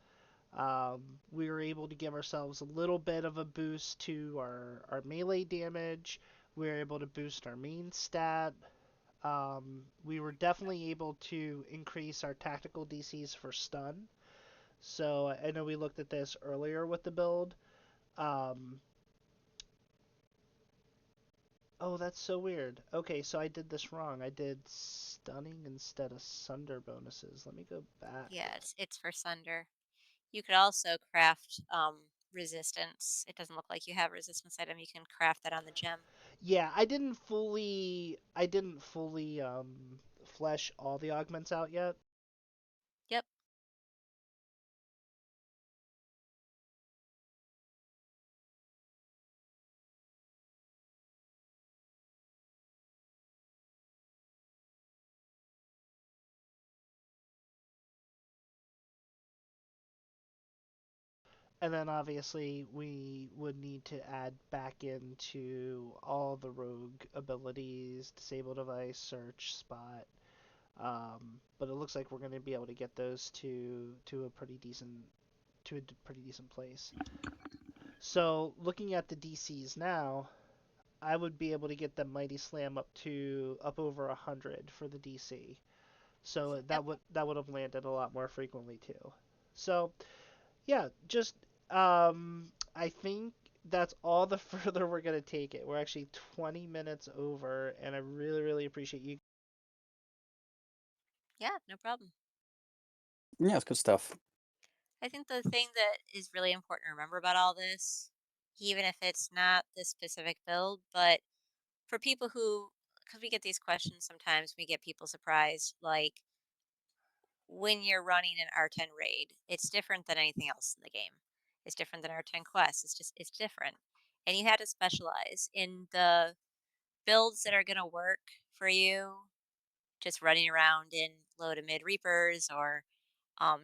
Um, we were able to give ourselves a little bit of a boost to our melee damage. We were able to boost our main stat. We were definitely able to increase our tactical DCs for stun. So I know we looked at this earlier with the build. Um, oh, that's so weird. Okay, so I did this wrong. I did stunning instead of sunder bonuses. Let me go back. Yeah, it's for Sunder. You could also craft resistance. It doesn't look like you have a resistance item. You can craft that on the gem. Yeah, I didn't fully flesh all the augments out yet. Yep. And then obviously we would need to add back into all the rogue abilities, disable device, search, spot. But it looks like we're going to be able to get those to a pretty decent place. So looking at the DCs now, I would be able to get the Mighty Slam up over 100 for the DC. So Yep. that would have landed a lot more frequently too. So yeah, just I think that's all the further we're gonna take it. We're actually 20 minutes over, and I really appreciate you. Yeah, no problem. Yeah, it's good stuff. I think the thing that is really important to remember about all this, even if it's not this specific build, but for people who, because we get these questions sometimes, we get people surprised, like when you're running an R10 raid, it's different than anything else in the game. It's different than R10 quests. It's different. And you have to specialize in the builds that are going to work for you, just running around in low to mid Reapers or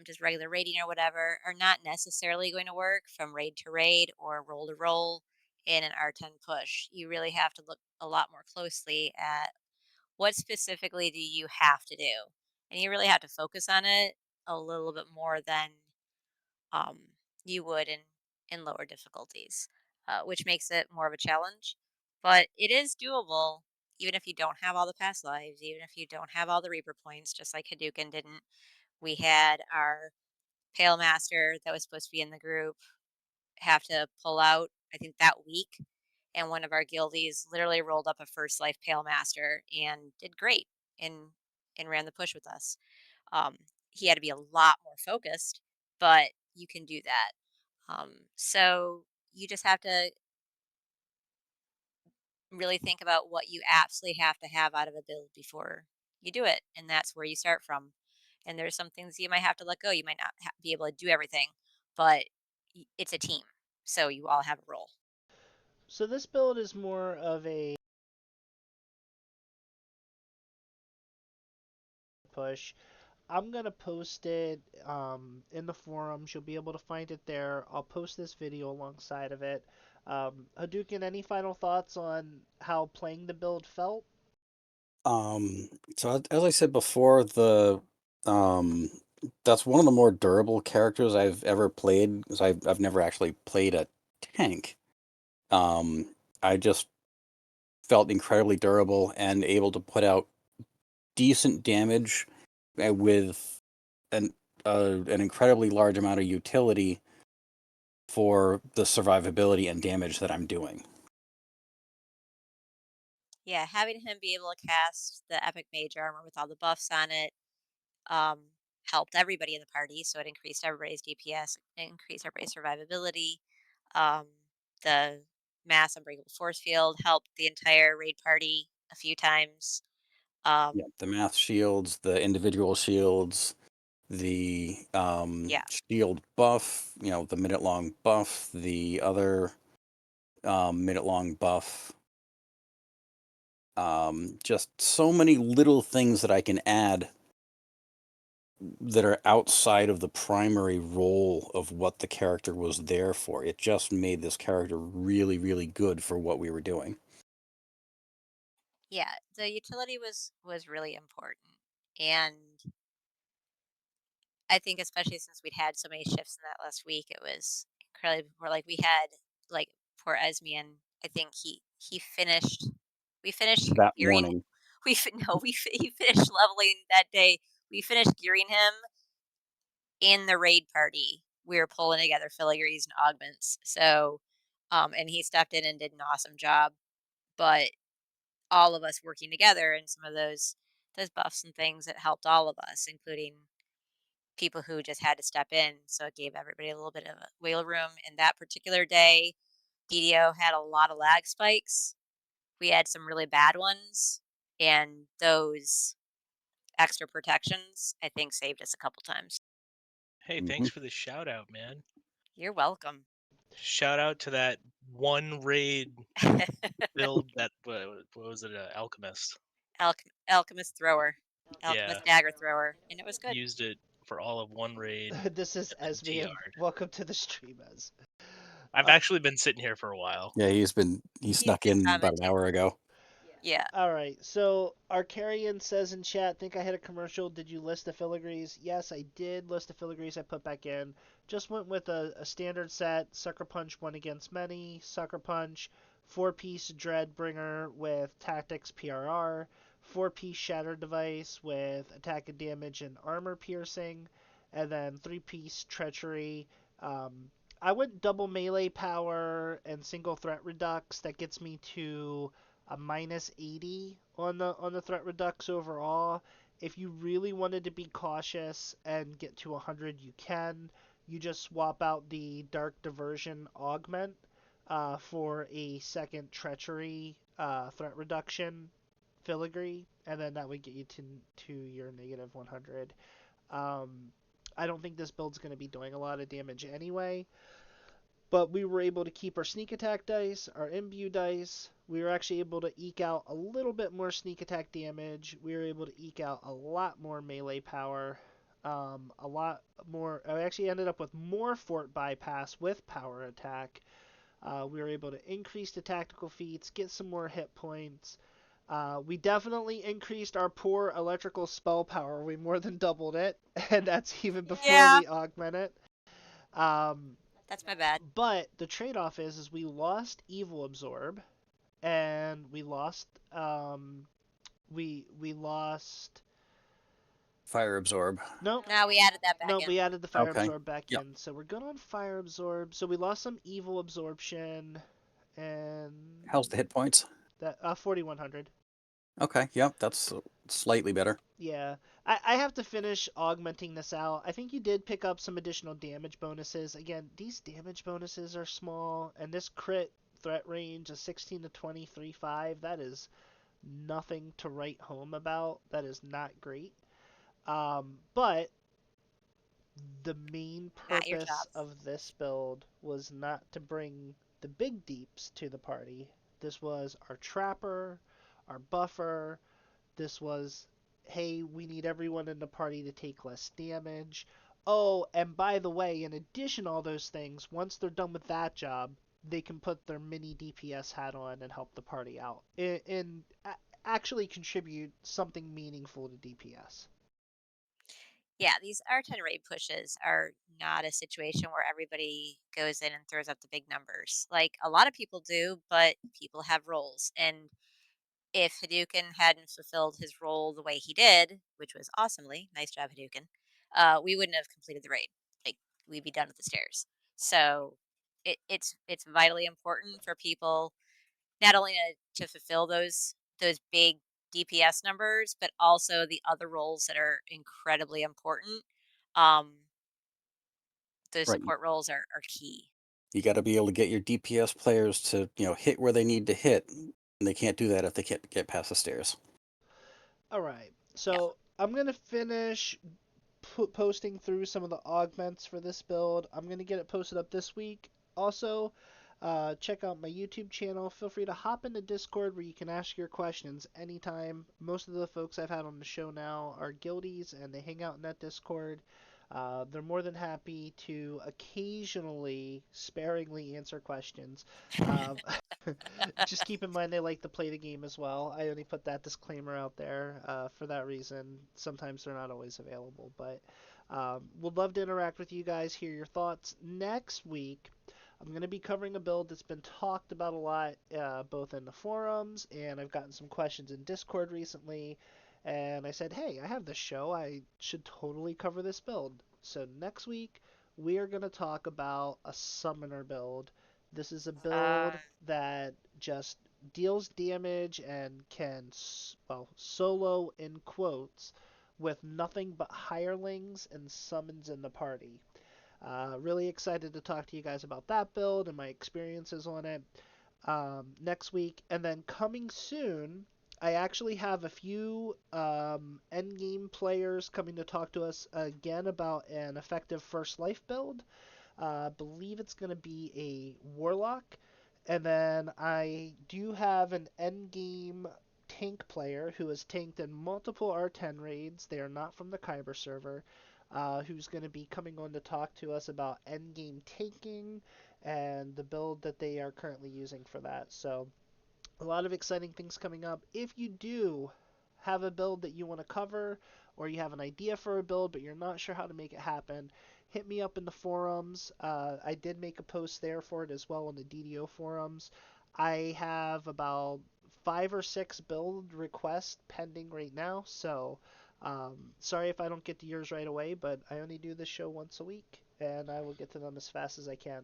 just regular raiding or whatever, are not necessarily going to work from raid to raid or roll to roll in an R10 push. You really have to look a lot more closely at what specifically do you have to do, and you really have to focus on it a little bit more than um, you would in lower difficulties, which makes it more of a challenge. But it is doable, even if you don't have all the past lives, even if you don't have all the Reaper points, just like Hadouken didn't. We had our Pale Master that was supposed to be in the group have to pull out, I think, that week. And one of our guildies literally rolled up a first life Pale Master and did great and ran the push with us. Um, he had to be a lot more focused, but you can do that. So you just have to really think about what you absolutely have to have out of a build before you do it, and that's where you start from. And there's some things you might have to let go. You might not be able to do everything, but it's a team, so you all have a role. So this build is more of a push. I'm gonna post it in the forums. You'll be able to find it there. I'll post this video alongside of it. Hadouken, any final thoughts on how playing the build felt? Um, so as I said before, the um, that's one of the more durable characters I've ever played because I've never actually played a tank. Um, I just felt incredibly durable and able to put out decent damage with an an incredibly large amount of utility for the survivability and damage that I'm doing. Yeah, having him be able to cast the epic mage armor with all the buffs on it um, helped everybody in the party, so it increased everybody's DPS, increased everybody's survivability. Um, the mass unbreakable force field helped the entire raid party a few times. Um, Yeah, the math shields, the individual shields, the yeah, shield buff, the minute long buff, the other minute long buff. Just so many little things that I can add that are outside of the primary role of what the character was there for. It just made this character really, really good for what we were doing. Yeah, the utility was really important, and I think especially since we'd had so many shifts in that last week, it was incredibly more like we had like poor Esmian. I think he finished. We finished That gearing. morning. No, he finished leveling that day. We finished gearing him in the raid party. We were pulling together filigrees and augments. So, and he stepped in and did an awesome job. But all of us working together and some of those buffs and things that helped all of us, including people who just had to step in. So it gave everybody a little bit of a wiggle room. And that particular day, DDO had a lot of lag spikes. We had some really bad ones, and those extra protections, I think, saved us a couple times. Hey, thanks for the shout out, man. You're welcome. Shout out to that one raid build that what was it? Alchemist. Alchemist thrower, Yeah, alchemist dagger thrower, and it was good. used it for all of one raid. This is and then Esmian. TR'd. Welcome to the stream, Ez. I've actually been sitting here for a while. Yeah, he He's snuck been in about an commenting. hour ago. Yeah. All right, so Arcarian says in chat, think I had a commercial. Did you list the filigrees? Yes, I did list the filigrees I put back in. Just went with a standard set, Sucker Punch one against many, Sucker Punch, 4-piece Dreadbringer with Tactics PRR, 4-piece Shatter Device with Attack and Damage and Armor Piercing, and then 3-piece Treachery. I went double melee power and single threat redux. That gets me to a minus 80 on the threat redux overall. If you really wanted to be cautious and get to 100, you can. You just swap out the Dark Diversion Augment for a second Treachery threat reduction filigree, and then that would get you to your negative 100. I don't think this build's going to be doing a lot of damage anyway, but we were able to keep our sneak attack dice, our imbue dice. We were actually able to eke out a little bit more sneak attack damage. We were able to eke out a lot more melee power, a lot more. I actually ended up with more fort bypass with power attack. We were able to increase the tactical feats, get some more hit points. We definitely increased our poor electrical spell power. We more than doubled it, and that's even before Yeah. we augment it. Um, That's my bad. but the trade-off is we lost Evil Absorb, and we lost we lost. Fire absorb. No, Now we added that back no, in. we added the Fire Okay. Absorb back Yep. in, so we're good on Fire Absorb. So we lost some Evil Absorption, and How's the hit points? that 4100. Okay. Yep. That's slightly better. Yeah, I have to finish augmenting this out. I think you did pick up some additional damage bonuses. Again, these damage bonuses are small, and this crit threat range of 16 to 23.5, that is nothing to write home about. That is not great. But the main Not your purpose job. of this build was not to bring the big deeps to the party. This was our trapper, our buffer. This was, hey, we need everyone in the party to take less damage. Oh, and by the way, in addition to all those things, once they're done with that job, they can put their mini DPS hat on and help the party out and actually contribute something meaningful to DPS. Yeah, these R10 raid pushes are not a situation where everybody goes in and throws up the big numbers. Like a lot of people do, but people have roles. And if Hadouken hadn't fulfilled his role the way he did, which was awesomely, nice job, Hadouken, we wouldn't have completed the raid. Like we'd be done with the stairs. So it's vitally important for people not only to fulfill those big DPS numbers, but also the other roles that are incredibly important. Um, those Right. support roles are key. You got to be able to get your DPS players to hit where they need to hit, and they can't do that if they can't get past the stairs. All right, Yeah. so I'm gonna finish posting through some of the augments for this build. I'm gonna get it posted up this week. Also, check out my YouTube channel. Feel free to hop into Discord where you can ask your questions anytime. Most of the folks I've had on the show now are guildies and they hang out in that Discord. They're more than happy to occasionally, sparingly answer questions. Um, just keep in mind they like to play the game as well. I only put that disclaimer out there for that reason. Sometimes they're not always available, but would love to interact with you guys, hear your thoughts. Next week, I'm going to be covering a build that's been talked about a lot, both in the forums, and I've gotten some questions in Discord recently. And I said, hey, I have this show. I should totally cover this build. So next week, we are going to talk about a summoner build. This is a build that just deals damage and can, well, solo in quotes, with nothing but hirelings and summons in the party. Really excited to talk to you guys about that build and my experiences on it next week. And then coming soon, I actually have a few endgame players coming to talk to us again about an effective first life build. I believe it's going to be a warlock. And then I do have an endgame tank player who has tanked in multiple R10 raids. They are not from the Kyber server. Who's going to be coming on to talk to us about endgame tanking and the build that they are currently using for that. So a lot of exciting things coming up. If you do have a build that you want to cover, or you have an idea for a build but you're not sure how to make it happen, hit me up in the forums. I did make a post there for it as well on the DDO forums. I have about 5 or 6 build requests pending right now, so sorry if I don't get to yours right away, but I only do this show once a week, and I will get to them as fast as I can.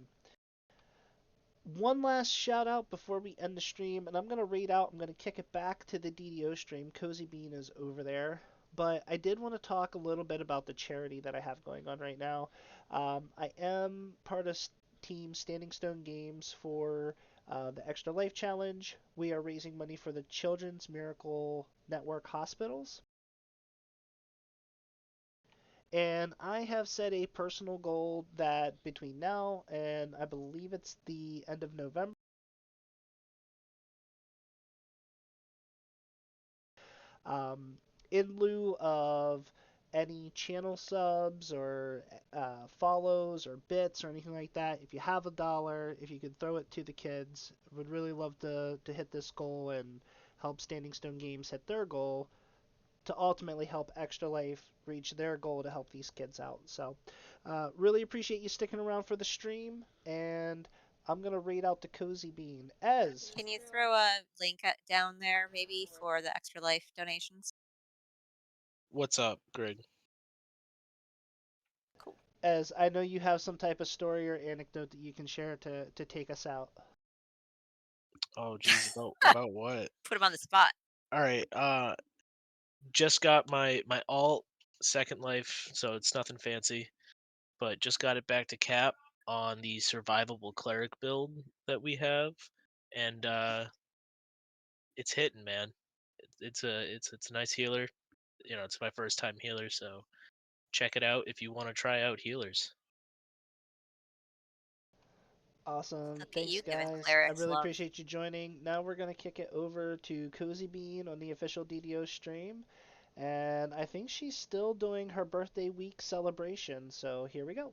One last shout out before we end the stream, and I'm going to raid out, I'm going to kick it back to the DDO stream. Cozy Bean is over there. But I did want to talk a little bit about the charity that I have going on right now. I am part of Team Standing Stone Games for the Extra Life Challenge. We are raising money for the Children's Miracle Network hospitals. And I have set a personal goal that between now and I believe it's the end of November, um, in lieu of any channel subs or follows or bits or anything like that, if you have $1, if you could throw it to the kids, would really love to hit this goal and help Standing Stone Games hit their goal to ultimately help Extra Life reach their goal to help these kids out. So, really appreciate you sticking around for the stream, and I'm gonna read out the Cozy Bean as Can you throw a link down there maybe for the Extra Life donations? What's up, Greg? Cool. as I know you have some type of story or anecdote that you can share to take us out. Oh, geez, about what? Put him on the spot. All right. Just got my alt Second Life, so it's nothing fancy, but just got it back to cap on the survivable cleric build that we have, and it's hitting, man. It's a nice healer. You know, it's my first time healer, so check it out if you want to try out healers. Awesome. Look at Thanks, you giving guys. I clerics really love. appreciate you joining. Now we're going to kick it over to Cozy Bean on the official DDO stream. And I think she's still doing her birthday week celebration. So here we go.